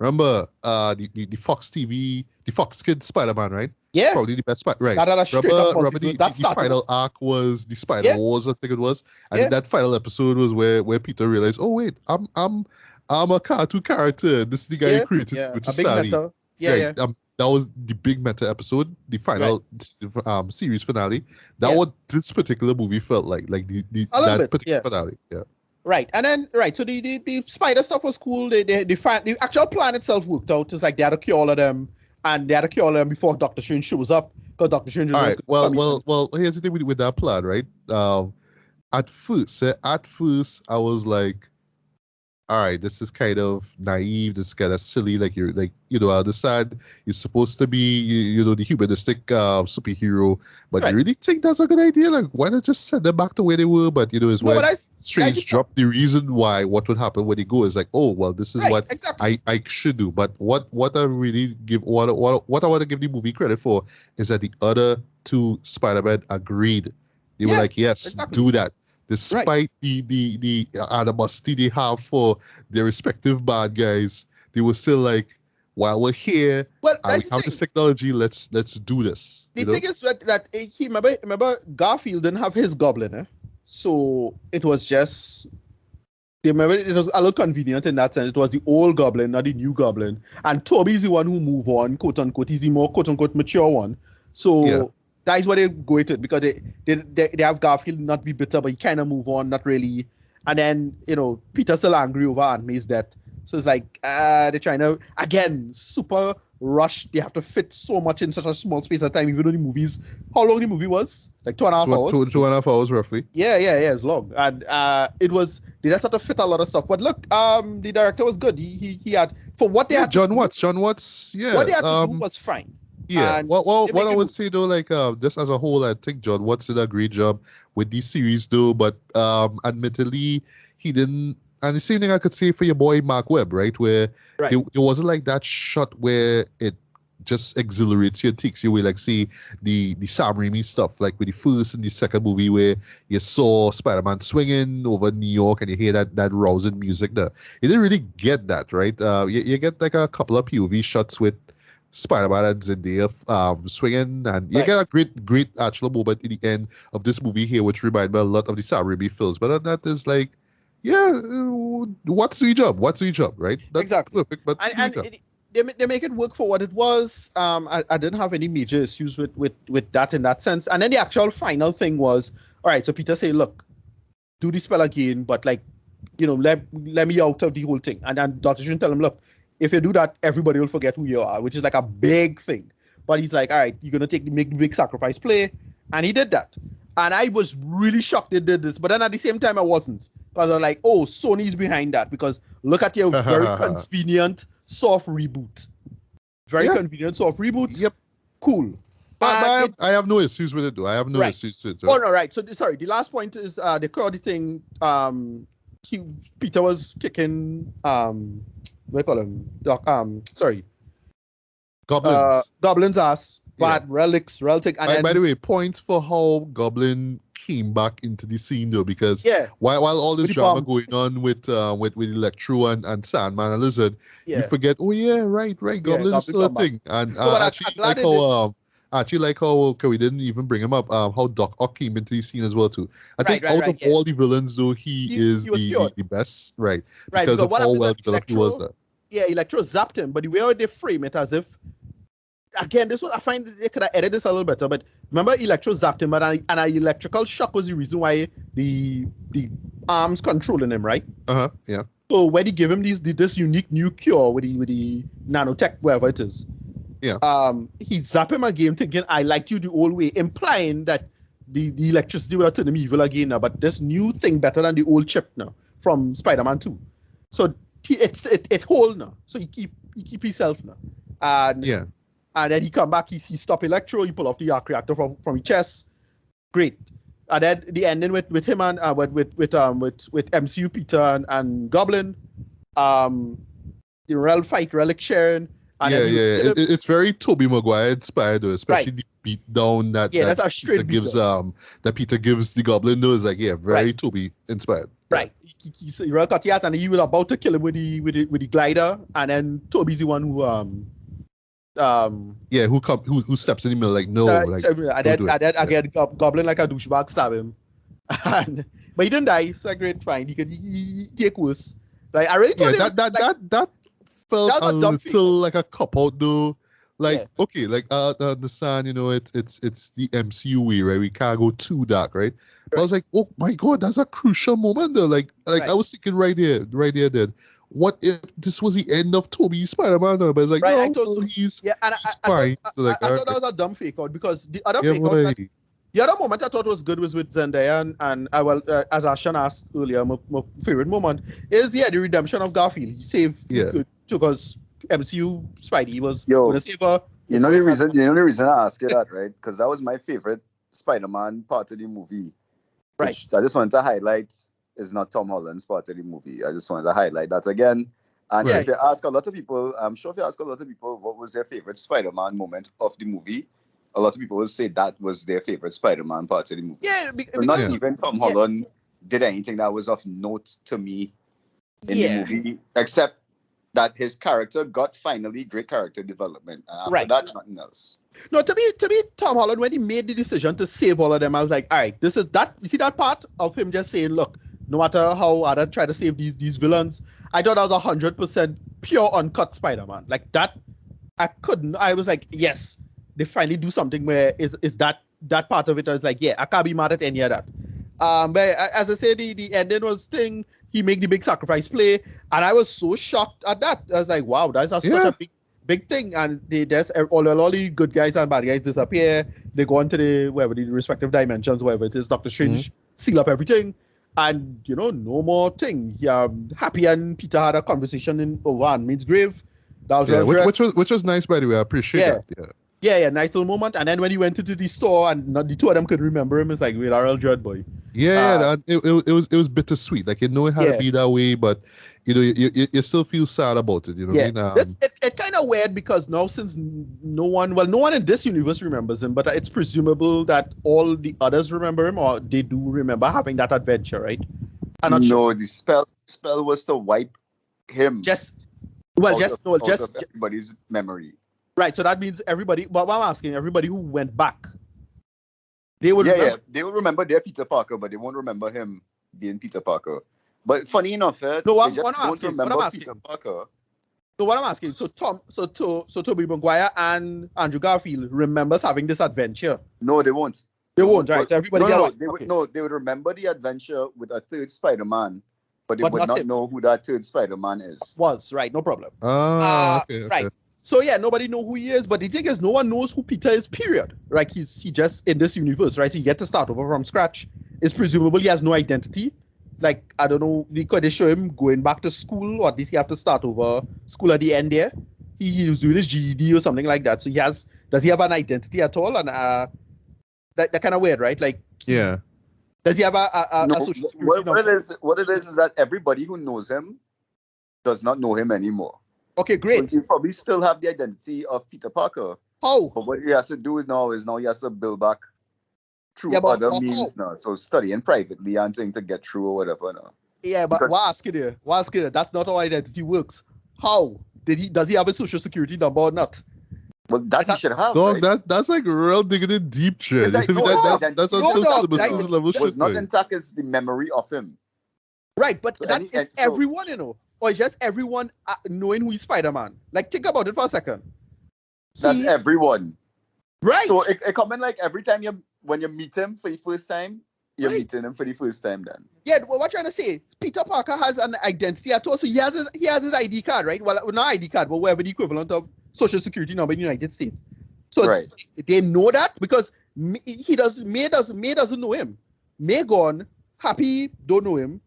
Remember the Fox TV, the Fox Kids Spider-Man, right? Yeah. Probably the best part, right? That had a straight up Remember multiverse. the final arc was the Spider Wars, I think it was, and then that final episode was where Peter realized, oh wait, I'm a cartoon character. This is the guy who created, which is big Sally. meta. Yeah. That was the big meta episode, the final series finale. That what this particular movie felt like that particular finale. Yeah. Right, and then so the spider stuff was cool. The actual plan itself worked out. It's like they had to cure all of them, and they had to cure all of them before Doctor Strange shows up. Because Doctor Strange. All right. Well. Here's the thing with that plan, right? At first, I was like, all right, this is kind of naive. This is kind of silly. Like I understand you're supposed to be, the humanistic superhero, but you really think that's a good idea? Like, why not just send them back to where they were? But when Strange dropped the reason why, what would happen when they go is like, oh well, this is what I should do. But what I really what I want to give the movie credit for is that the other two Spider-Man agreed. They were like, yes, do that. Despite the animosity they have for their respective bad guys, they were still like, while we're here, we have this technology, let's do this. The thing is that he remember Garfield didn't have his goblin, so it was just remember it was a little convenient in that sense. It was the old goblin, not the new goblin, and Toby's the one who moved on, quote unquote. He's the more quote unquote mature one. So that is why they go into it, because they have Garfield not be bitter, but he kind of move on, not really. And then, Peter's still angry over Aunt May's death. So it's like, they're trying to, again, super rush. They have to fit so much in such a small space of time, even though the movies, how long the movie was? Like 2.5 hours? 2.5 hours, roughly. Yeah, it's long. And they just had to fit a lot of stuff. But look, the director was good. He had, for what they had John Watts, yeah. What they had to do was fine. Yeah, what I would say though, like just as a whole, I think John Watts did a great job with these series though, but admittedly, he didn't. And the same thing I could say for your boy Mark Webb, right? Where it wasn't like that shot where it just exhilarates you, takes you away, like see the Sam Raimi stuff, like with the first and the second movie where you saw Spider-Man swinging over New York and you hear that rousing music there. You didn't really get that, right? You get like a couple of POV shots with Spider-Man and Zendaya swinging, and you get a great actual moment in the end of this movie here, which reminds me a lot of the Sam Raimi films. But that is like, what's the job, right? That's exactly perfect, but they make it work for what it was. I didn't have any major issues with that in that sense. And then the actual final thing was, all right, so Peter say, look, do the spell again, but like, let me out of the whole thing. And then Dr. Strange tell him, look, if you do that, everybody will forget who you are, which is like a big thing. But he's like, all right, you're going to make the big sacrifice play. And he did that. And I was really shocked they did this. But then at the same time, I wasn't. Because I was like, oh, Sony's behind that. Because look at your very convenient soft reboot. Very convenient soft reboot. Yep. Cool. But I have no issues with it, though. I have no issues with it. Oh, no, right. So, sorry. The last point is the Crowdy thing. Peter was kicking... what do you call him? Goblin's ass. Bad relics, relic. And by the way, points for how Goblin came back into the scene though, because while all this drama going on with Electro and Sandman and Lizard, you forget. Oh yeah, right. Goblin is still a thing. And actually like how we didn't even bring him up. How Doc Ock came into the scene as well too. I think out of all the villains though, he is the best, right? Because of how well developed he was there. Yeah, Electro zapped him, but the way they frame it as if, again, this was, I find they could have edited this a little better, but remember Electro zapped him, and an electrical shock was the reason why the arms controlling him, right? Yeah. So when he gave him this unique new cure with the nanotech, wherever it is, he zapped him again, thinking, I liked you the old way, implying that the electricity would have turned him evil again now, but this new thing better than the old chip now from Spider-Man 2. So it hold now. So he keep himself now. And then he come back, he stop Electro, he pull off the arc reactor from his chest. Great. And then the ending with him and with MCU Peter and Goblin. The relic sharing. It's very Tobey Maguire inspired though, especially the beat down that that's a straight Peter gives the Goblin though, is like very Tobey inspired. Right. He real cut and he was about to kill him with the glider, and then Toby's the one who who steps in the middle like no, like and then again Goblin like a douchebag stab him, but he didn't die, so great, fine. He take worse. Like I really thought that felt that was a a dumb little feeling. like a cop out though. Like okay, like I understand, it's the MCU way, right? We can't go too dark, right? But I was like, oh my god, that's a crucial moment though. Like I was thinking right there, then. What if this was the end of Tobey's Spider-Man? But it's like, right, no, he's and fine. So like, I thought that was a dumb fake out, because the other fake out, the other moment I thought was good was with Zendaya and as Ashton asked earlier, my favorite moment is the redemption of Garfield. He saved because MCU Spidey was going to save her. You know the reason I ask you that, right? Because that was my favorite Spider-Man part of the movie. Right. I just wanted to highlight is not Tom Holland's part of the movie. I just wanted to highlight that again. And if you ask a lot of people, I'm sure if you ask a lot of people what was their favorite Spider-Man moment of the movie, a lot of people will say that was their favorite Spider-Man part of the movie. Yeah, so not even Tom Holland did anything that was of note to me in the movie, except that his character got finally great character development. And after that, nothing else. No, to me, Tom Holland, when he made the decision to save all of them, I was like, all right, this is that. You see that part of him just saying, look, no matter how hard I try to save these villains, I thought that was 100% pure uncut Spider-Man. Like that, I was like, yes, they finally do something where is that part of it. I was like, yeah, I can't be mad at any of that. But as I said, the ending was thing. He made the big sacrifice play, and I was so shocked at that. I was like, wow, that's such a big thing. And there's all the good guys and bad guys disappear. They go into the respective dimensions, wherever it is. Doctor Strange seal up everything. And, no more thing. Happy and Peter had a conversation over Aunt grave. That was which was nice, by the way. I appreciate that. Yeah, nice little moment. And then when he went into the store and the two of them could remember him, it's like, wait, R.L. Dread boy. It was bittersweet. Like, it had to be that way, but you still feel sad about it. It's kind of weird because now since no one in this universe remembers him, but it's presumable that all the others remember him, or they do remember having that adventure, right? The spell was to wipe him. Everybody's memory. Right, so that means everybody. But I'm asking everybody who went back, they would. They will remember their Peter Parker, but they won't remember him being Peter Parker. But funny enough, Peter Parker. So what I'm asking, so Tobey Maguire and Andrew Garfield remembers having this adventure. No, they won't. They won't, right? So everybody they would remember the adventure with a third Spider-Man, but they would not know who that third Spider-Man is. Was right, no problem. Okay. Right. So nobody know who he is, but the thing is, no one knows who Peter is. Period. Right? He just in this universe, right? So you get to start over from scratch. It's presumable he has no identity. Like, I don't know, could they show him going back to school, or does he have to start over school at the end there? He was doing his GED or something like that. So does he have an identity at all? And that kind of weird, right? Like, does he have a social security number? What it is that everybody who knows him does not know him anymore. Okay, great. So he probably still have the identity of Peter Parker. How? But what he has to do now he has to build back through other means now. So studying privately and thing to get through or whatever now. Yeah, but what asking here? That's not how identity works. How? Does he have a social security number or not? Well, that he should have. Dog, right? that's like real digging in deep shit. Like, that's level shit. What's not intact is the memory of him. Right, but is everyone, or is just everyone knowing who is Spider-Man? Like, think about it for a second. That's everyone. Right. So it coming like every time when you meet him for the first time, you're meeting him for the first time then. Yeah, well, what I'm trying to say, Peter Parker has an identity at all. So he has his ID card, right? Well, not ID card, but whatever the equivalent of social security number in the United States. So they know that because May doesn't know him. May gone, Happy don't know him.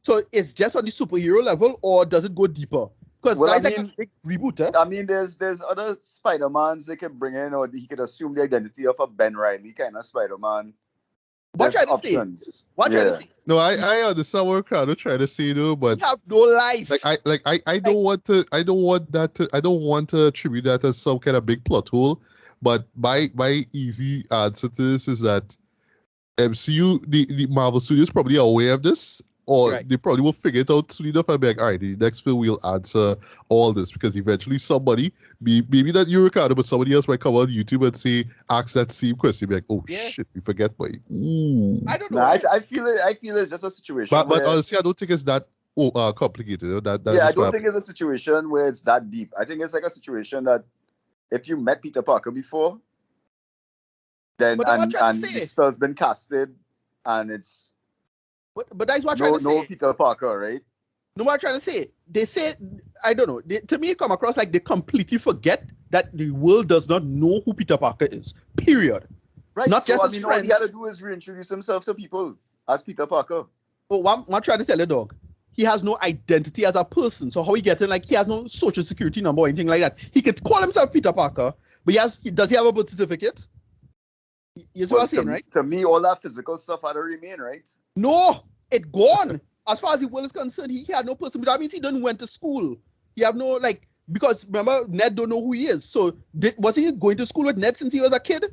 So it's just on the superhero level, or does it go deeper? Because that's like a big reboot, eh? I mean, there's other Spider-Mans they can bring in, or he could assume the identity of a Ben Reilly kind of Spider-Man. What trying to say? What trying to say? No, I understand what Ricardo trying to say though, but you have no life. I don't want to attribute that as some kind of big plot hole. But my easy answer to this is that MCU, the Marvel Studios, probably aware of this, or Right. they probably will figure it out soon enough and be like, all right, the next film we'll answer all this, because eventually somebody, maybe not you, Ricardo, but somebody else might come on YouTube and say, ask that same question, be like, oh Yeah. shit, we forget, boy. Ooh. I don't know. Nah, I feel it's just a situation. But where, honestly, I don't think it's that complicated. You know? That's yeah, I just don't my think it's a situation where it's that deep. I think it's like a situation that if you met Peter Parker before, then But that's what I'm and trying to the say. spell's been casted, and it's But that's what I'm trying no to say. Peter Parker, right? No, what I'm trying to say. They say, I don't know. To me, it come across like they completely forget that the world does not know who Peter Parker is. Period. Right. Not so, just I his mean, all he friends. had to do is reintroduce himself to people as Peter Parker. But what I'm trying to tell you, dog, he has no identity as a person. So how he gets in, like, he has no social security number or anything like that. He could call himself Peter Parker, but does he have a birth certificate? You see what I'm saying, right? To me, all that physical stuff had to remain, right? No, it gone. As far as the world is concerned, he had no person. But that means he didn't went to school. He have no, like, because remember, Ned don't know who he is. So was he going to school with Ned since he was a kid?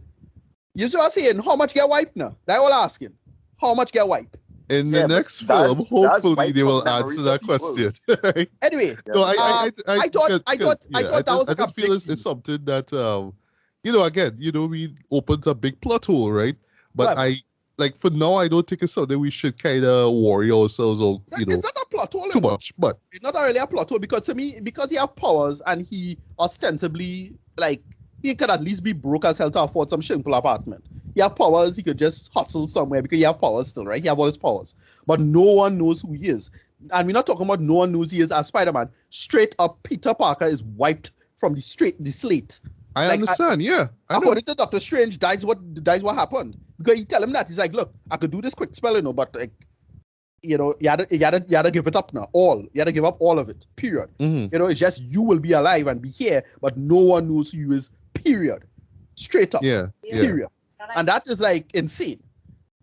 You see what I'm saying? How much get wiped now? That's all asking. How much get wiped? In the Yeah, but next that's- film, that's hopefully wiped they will from memories answer that of people. question. Right? Anyway, No, I thought that was like a just feel big it's deal. something that again, we opens a big plot hole, right? But Right. for now, I don't think it's something we should kind of worry ourselves or It's not a plot hole. too much. But It's not really a plot hole because to me, because he have powers and he ostensibly, like, he could at least be broke as hell to afford some shameful apartment. He have powers, he could just hustle somewhere because he have powers still, right? He have all his powers. But no one knows who he is. And we're not talking about no one knows he is as Spider-Man. Straight up, Peter Parker is wiped from the slate. I Like, understand, I know. According to Doctor Strange, that's what happened. Because he tell him that. He's like, look, I could do this quick spell, but like, you had to give it up now. You had to give up all of it. Period. Mhm. It's just you will be alive and be here, but no one knows who you is. Period. Straight up. Yeah. Period. And that is like insane.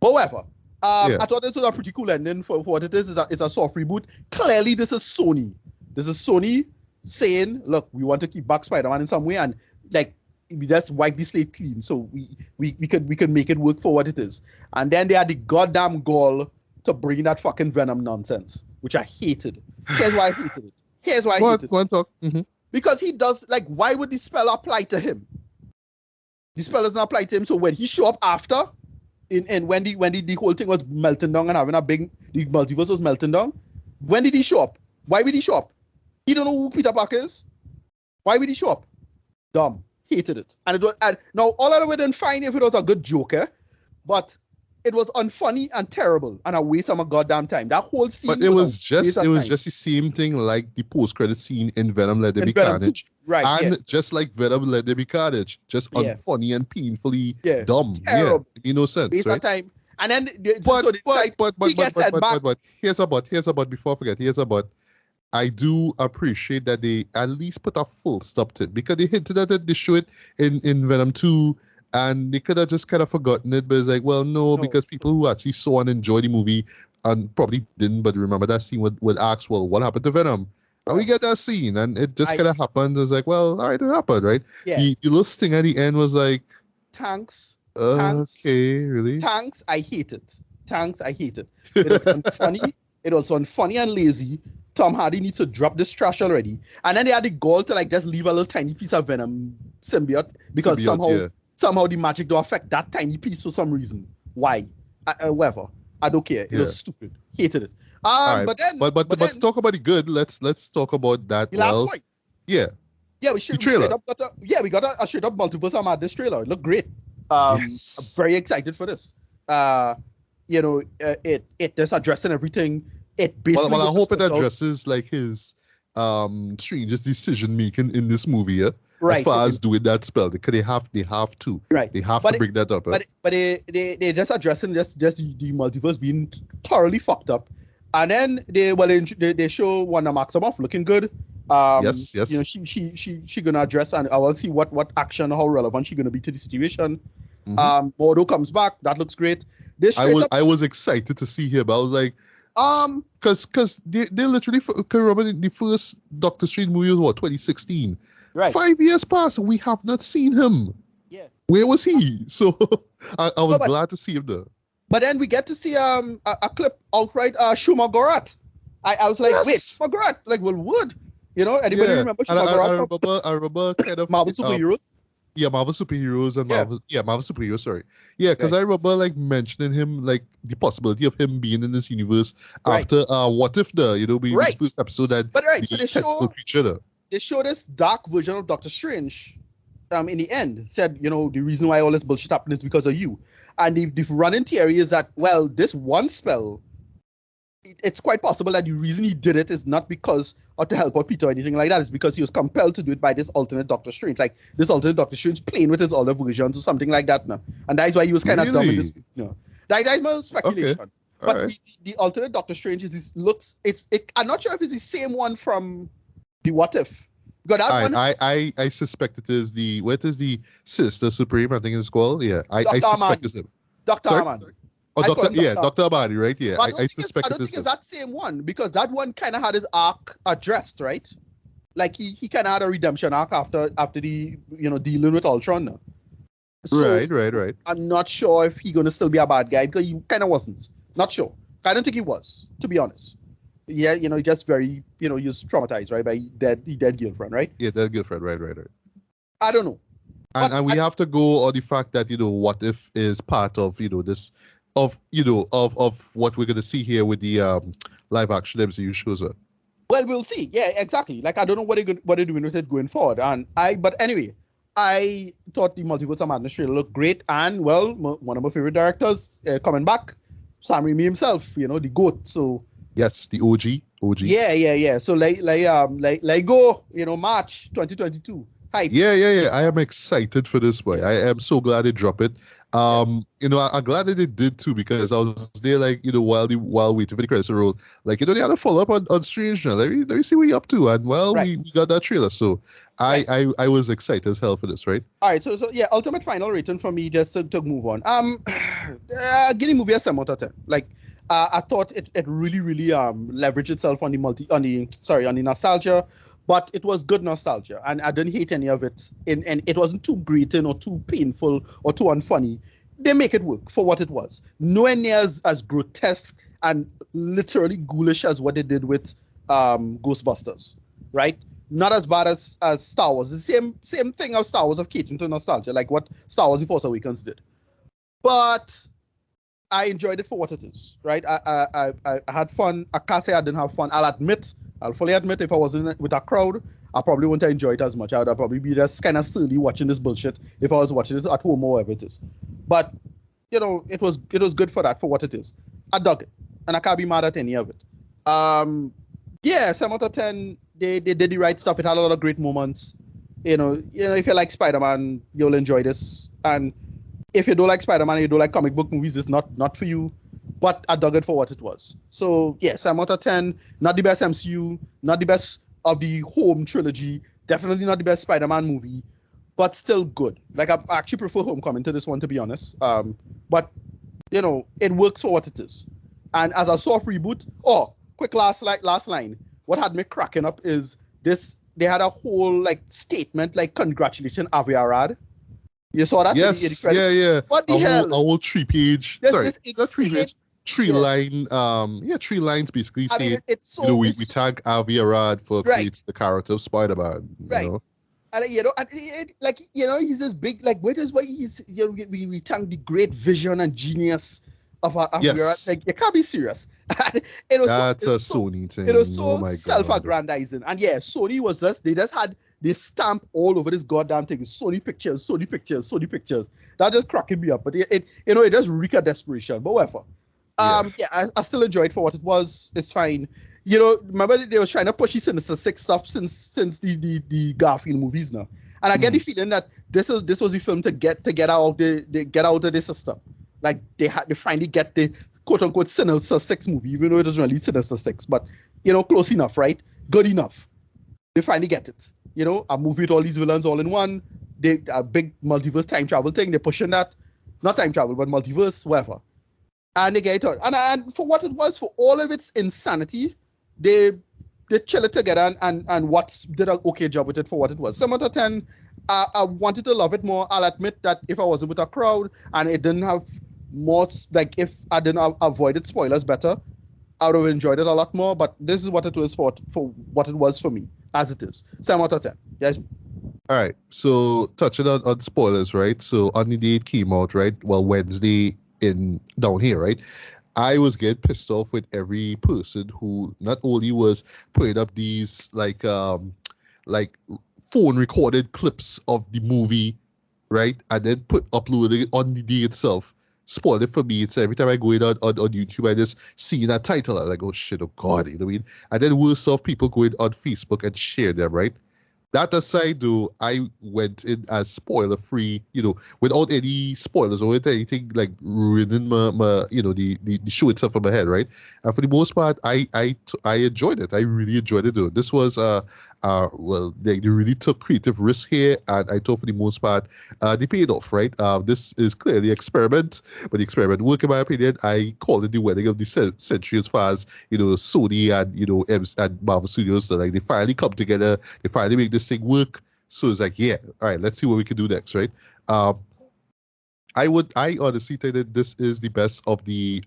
However, Yeah. I thought this was a pretty cool ending for what it is. It's a soft reboot. Clearly, this is Sony. This is Sony saying, look, we want to keep back Spider-Man in some way, and like we just wipe the slate clean. So we could make it work for what it is. And then they had the goddamn gall to bring that fucking Venom nonsense, which I hated. Here's why I hated it. Here's why I hated it. Go on, talk. Mhm. Because he does, like, why would the spell apply to him? The spell doesn't apply to him. So when he show up after, when the whole thing was melting down and having the multiverse was melting down, when did he show up? Why would he show up? He don't know who Peter Parker is. Why would he show up? Dumb. Hated it. And now all of it would have been fine if it was a good Joker, but it was unfunny and terrible and a waste of my goddamn time. That whole scene. But it was just time. the same thing like the post-credit scene in Venom Let There Be Venom Carnage. 2. Right. And yeah. just like Venom Let There Be Carnage, just Yeah. unfunny and painfully Yeah. dumb. Terrible. Yeah, it made no sense, Waste right? of time. And then But here's a but before I forget, here's a but. I do appreciate that they at least put a full stop to it, because they hinted at it, they show it in Venom 2, and they could have just kind of forgotten it, but it's like, well, no, because people who actually saw and enjoyed the movie and probably didn't, but remember that scene would ask, well, what happened to Venom? And we get that scene, and it just kind of happened. It's like, well, all right, it happened, right? Yeah. The little sting at the end was like, Thanks. okay, really? Thanks, I hate it. Thanks, I hate it. It was unfunny. It was unfunny and lazy. Tom Hardy needs to drop this trash already. And then they had the goal to like just leave a little tiny piece of Venom symbiote because somehow the magic don't affect that tiny piece for some reason. Why? Whatever. I don't care. It was stupid. Hated it. Right. But then to talk about the good, let's talk about that. The last point. Yeah. Yeah, we should. The trailer. We got a straight up multiverse on this trailer. It looked great. Yes. I'm very excited for this. It is addressing everything. It basically. Well, I hope it addresses like his strangest decision making in this movie. Yeah? Right. As far as doing that spell, because they have to. Right. They have to bring that up. But they just addressing just the multiverse being thoroughly fucked up, and then they show Wanda Maximoff looking good. Yes. She gonna address, and I will see what action, how relevant she gonna be to the situation. Mhm. Mordo comes back. That looks great. I was excited to see him. I was like, because they literally, remember the first Doctor Strange movie was what, 2016. Right. 5 years passed and we have not seen him. Yeah. Where was he? So I was glad to see him there. But then we get to see a clip outright Shuma Gorat. I was like, Yes. wait, Shuma Gorat, like, well, would anybody remember And Shuma Gorat? I remember kind of Marvel superheroes. Yeah, Marvel superheroes and Yeah. Marvel superheroes. Sorry, yeah, because I remember like mentioning him, like the possibility of him being in this universe Right. after What If we Right. first episode that But right, the so they tentacle show creature there. they show this dark version of Doctor Strange. In the end, said, the reason why all this bullshit happened is because of you. And the running theory is that, well, this one spell, it's quite possible that the reason he did it is not because to help out Peter or anything like that. It's because he was compelled to do it by this alternate Doctor Strange. Like this alternate Doctor Strange playing with his older versions or something like that. No? And that's why he was kind of dumb in this. That's my speculation. Okay. But Alright. the alternate Doctor Strange I'm not sure if it's the same one from the What If. Because that one, I suspect it is the Sister Supreme, I think it's called. Yeah, I Dr. suspect Ahmad. it's him. Dr. Sorry? Ahmad. Oh, I call Doctor, him yeah, Dr. Dr. Abadi, right? Yeah, But I suspect I don't it is think it's him. that same one, because that one kind of had his arc addressed, right? Like he kind of had a redemption arc after the dealing with Ultron. Now. So Right. I'm not sure if he's gonna still be a bad guy because he kind of wasn't. Not sure. I don't think he was, to be honest. Yeah, just very he was traumatized, right, by dead girlfriend, right? Yeah, that girlfriend, right. I don't know. And we have to go on the fact that What If is part of this of what we're gonna see here with the live action MCU shows up. Well, we'll see. Yeah, exactly. Like I don't know what they're doing with it going forward. But anyway, I thought the Multiverse of Madness trailer looked great, and well, one of my favorite directors coming back, Sam Raimi himself. The GOAT. So Yes, the OG. yeah. So like go. March 2022. Hype. Yeah. I am excited for this boy. I am so glad they dropped it. I'm glad that they did too, because I was there while waiting for the credits to roll. Like they had a follow up on Strange now. Let me see what you're up to, and we got that trailer. So I was excited as hell for this, right? All right, so yeah, ultimate final rating for me, just to move on. Give the movie a 7 out of 10. Like I thought it really leveraged itself on the nostalgia. But it was good nostalgia, and I didn't hate any of it. And it wasn't too grating or too painful or too unfunny. They make it work for what it was. Nowhere near as grotesque and literally ghoulish as what they did with Ghostbusters, right? Not as bad as Star Wars. The same thing of Star Wars of catering to nostalgia, like what Star Wars: The Force Awakens did. But I enjoyed it for what it is, right? I had fun. I can't say I didn't have fun. I'll fully admit, if I wasn't with a crowd, I probably wouldn't enjoy it as much. I would probably be just kind of silly watching this bullshit if I was watching it at home or wherever it is. But it was good for that, for what it is. I dug it, and I can't be mad at any of it. Yeah, 7 out of 10. They did the right stuff. It had a lot of great moments. If you like Spider-Man, you'll enjoy this. And if you don't like Spider-Man, you don't like comic book movies, it's not for you. But I dug it for what it was. So, yes, 7 out of 10. Not the best MCU. Not the best of the Home trilogy. Definitely not the best Spider-Man movie. But still good. Like, I actually prefer Homecoming to this one, to be honest. But, it works for what it is. And as a soft reboot... Oh, quick last line. What had me cracking up is this... They had a whole, statement, congratulations, Avi Arad. You saw that? Yes, yeah. What the hell? A whole 3-page... Yes, sorry, this not 3-page. 3-line, 3 lines basically saying, it's so, we thank Avi Arad for creating the character of Spider-Man. Right. And he's this big, what he's, we thank the great vision and genius of Avi Arad. Like, you can't be serious. That's a Sony thing. It was so my self-aggrandizing. And yeah, Sony was they had stamp all over this goddamn thing. Sony pictures. That just cracking me up. But it just reek of desperation. But whatever. I still enjoy it for what it was. It's fine. Remember they was trying to push the Sinister Six stuff since the Garfield movies now. And I get the feeling that this was the film to get out of the system. Like they finally get the quote unquote Sinister Six movie, even though it doesn't really Sinister Six, but close enough, right? Good enough. They finally get it. A movie with all these villains all in one. A big multiverse time travel thing. They're pushing that. Not time travel, but multiverse, whatever. And they get it out. And for what it was, for all of its insanity, they chill it together and Watts did an okay job with it for what it was. 7 out of 10. I wanted to love it more. I'll admit that if I wasn't with a crowd and it didn't have like if I didn't avoided spoilers better, I would have enjoyed it a lot more. But this is what it was for what it was for me, as it is. 7 out of 10. Yes. All right. So touching on spoilers, right? So on the day it came out, right? Well, Wednesday in down here, right? I was getting pissed off with every person who not only was putting up these like phone recorded clips of the movie, right? And then uploading it on the day itself. Spoiled it for me. So every time I go in on YouTube, I just see that title. I'm like, oh shit, oh god, you know what I mean? And then worse off, people going on Facebook and share them, right? That aside, though, I went in as spoiler free, without any spoilers or anything like ruining my the show itself in my head, right? And for the most part, I enjoyed it. I really enjoyed it, though. This was well, they really took creative risk here, and I thought for the most part, they paid off, right? This is clearly experiment, but the experiment worked in my opinion. I call it the wedding of the century as far as Sony and and Marvel Studios. So like they finally come together, they finally make this thing work. So it's like, yeah, all right, let's see what we can do next, right? I honestly think that this is the best of the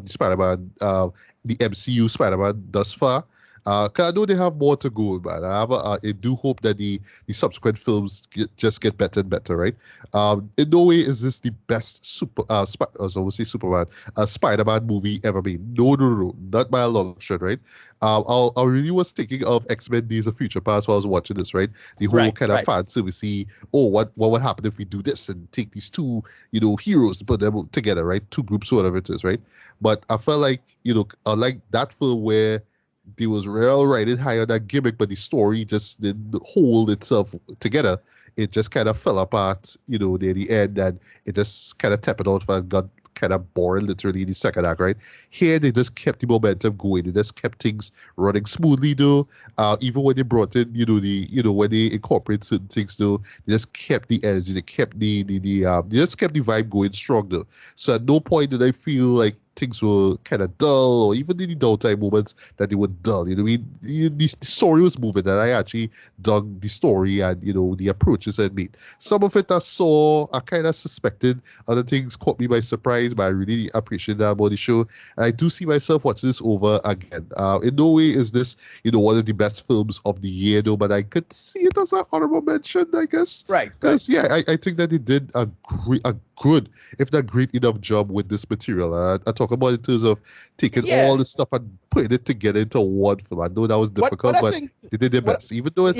Spider-Man, the MCU Spider-Man thus far. Cause I know they have more to go, man. I do hope that the subsequent films just get better and better, right? In no way is this the best Superman, Spider-Man movie ever made. No, not by a long shot, right? I really was thinking of X-Men Days of Future Past while I was watching this, right? The whole kind of fan servicey, what would happen if we do this and take these two, heroes, put them together, right? Two groups, whatever it is, right? But I felt like, like that film where they was real riding high on that gimmick, but the story just didn't hold itself together. It just kind of fell apart, near the end, and it just kind of tapped out and got kind of boring literally in the second act, right? Here, they just kept the momentum going. They just kept things running smoothly, though. Even when they brought in, when they incorporate certain things, though, they just kept the energy. They kept they just kept the vibe going strong, though. So at no point did I feel like things were kind of dull, or even in the downtime moments that they were dull. The story was moving, and I actually dug the story and the approaches it made. Some of it I kind of suspected. Other things caught me by surprise, but I really appreciate that about the show. And I do see myself watching this over again. In no way is this one of the best films of the year, though, but I could see it as an honorable mention, I guess. Right. Because I think that they did a good, if not great enough job with this material. I talk about in terms of taking all this stuff and putting it together into one film. I know that was difficult, but they did their best, even though it's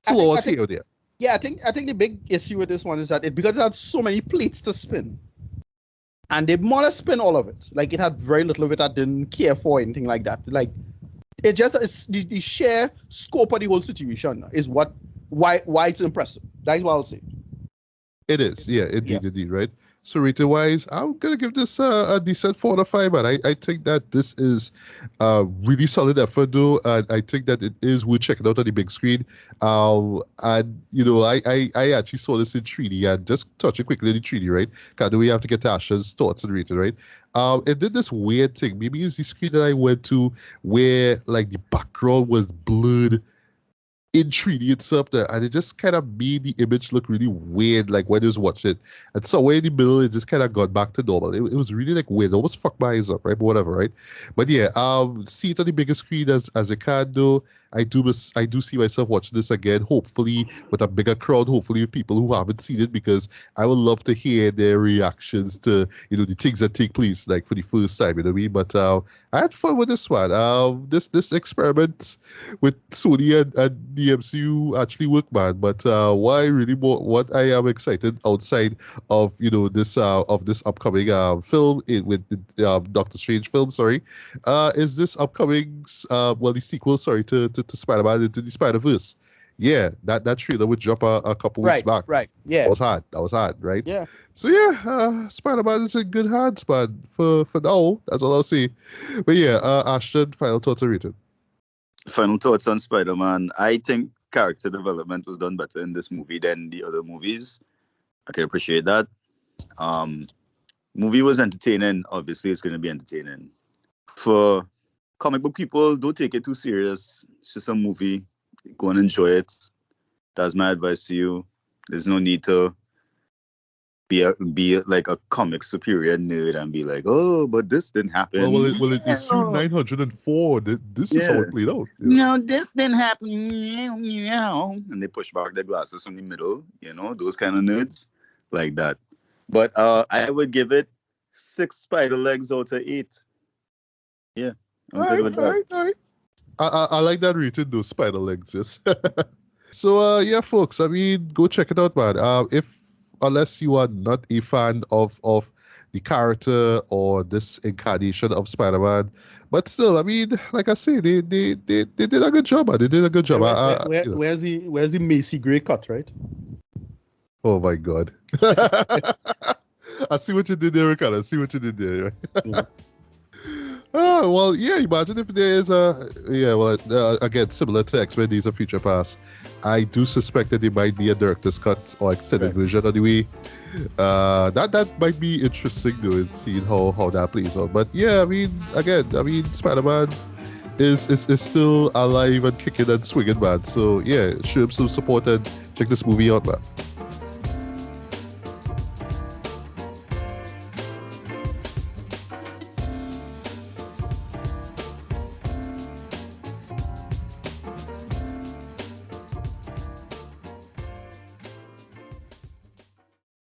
flaws here or there. Yeah, I think the big issue with this one is that because it had so many plates to spin, and they more or less spin all of it. Like it had very little of it I didn't care for, anything like that. Like it's the sheer scope of the whole situation is why it's impressive. That's what I'll say. It is, yeah, indeed, right? So rating-wise, I'm gonna give this a decent 4 out of 5, man. I think that this is a really solid effort, though, and I think that it is worth checking out on the big screen. And I actually saw this in 3D, and just touching quickly on the 3D, right? Because we have to get to Ashton's thoughts and rating, right? It did this weird thing. Maybe it's the screen that I went to where like the background was blurred in 3D itself there, and it just kind of made the image look really weird, like when you was watching it. And somewhere in the middle, it just kind of got back to normal. It was really like weird, almost fucked my eyes up, right? But whatever, right? But yeah, see it on the bigger screen as I can, though. I do see myself watching this again, hopefully with a bigger crowd, hopefully with people who haven't seen it, because I would love to hear their reactions to the things that take place like for the first time, you know what I mean? But I had fun with this one. This experiment with Sony and the MCU actually worked, man. But what I am excited outside of this upcoming film with Doctor Strange film, is this upcoming the sequel, to Spider-Man Into the Spider-Verse. Yeah, that trailer would drop a couple weeks back. Right. Yeah. That was hard, right? Yeah. So yeah, Spider-Man is in good hands, but for now, that's all I'll say. But yeah, Ashton, final thoughts on rating. Final thoughts on Spider-Man. I think character development was done better in this movie than the other movies. I can appreciate that. Movie was entertaining. Obviously, it's going to be entertaining. For comic book people, don't take it too serious. It's just a movie. Go and enjoy it. That's my advice to you. There's no need to be like a comic superior nerd and be like, oh, but this didn't happen. Well, it issued 904. This is how it played out. No, this didn't happen. And they push back their glasses from the middle. Those kind of nerds like that. But I would give it 6 spider legs out of 8. Yeah, I'm good with that. All right. I like that rated, those spider legs, yes. So, yeah, folks, I mean, go check it out, man. Unless you are not a fan of the character or this incarnation of Spider-Man, but still, I mean, like I say, they did a good job, man. They did a good job. Where's the Macy Gray cut, right? Oh, my God. I see what you did there, Ricardo. I see what you did there. Right? Yeah. Well, yeah, imagine if there is again, similar to X-Men Days of Future Past, I do suspect that there might be a director's cut or extended version anyway. That might be interesting though, in seeing how that plays out. But yeah, I mean, Spider-Man is still alive and kicking and swinging, man. So yeah, show him some support and check this movie out, man.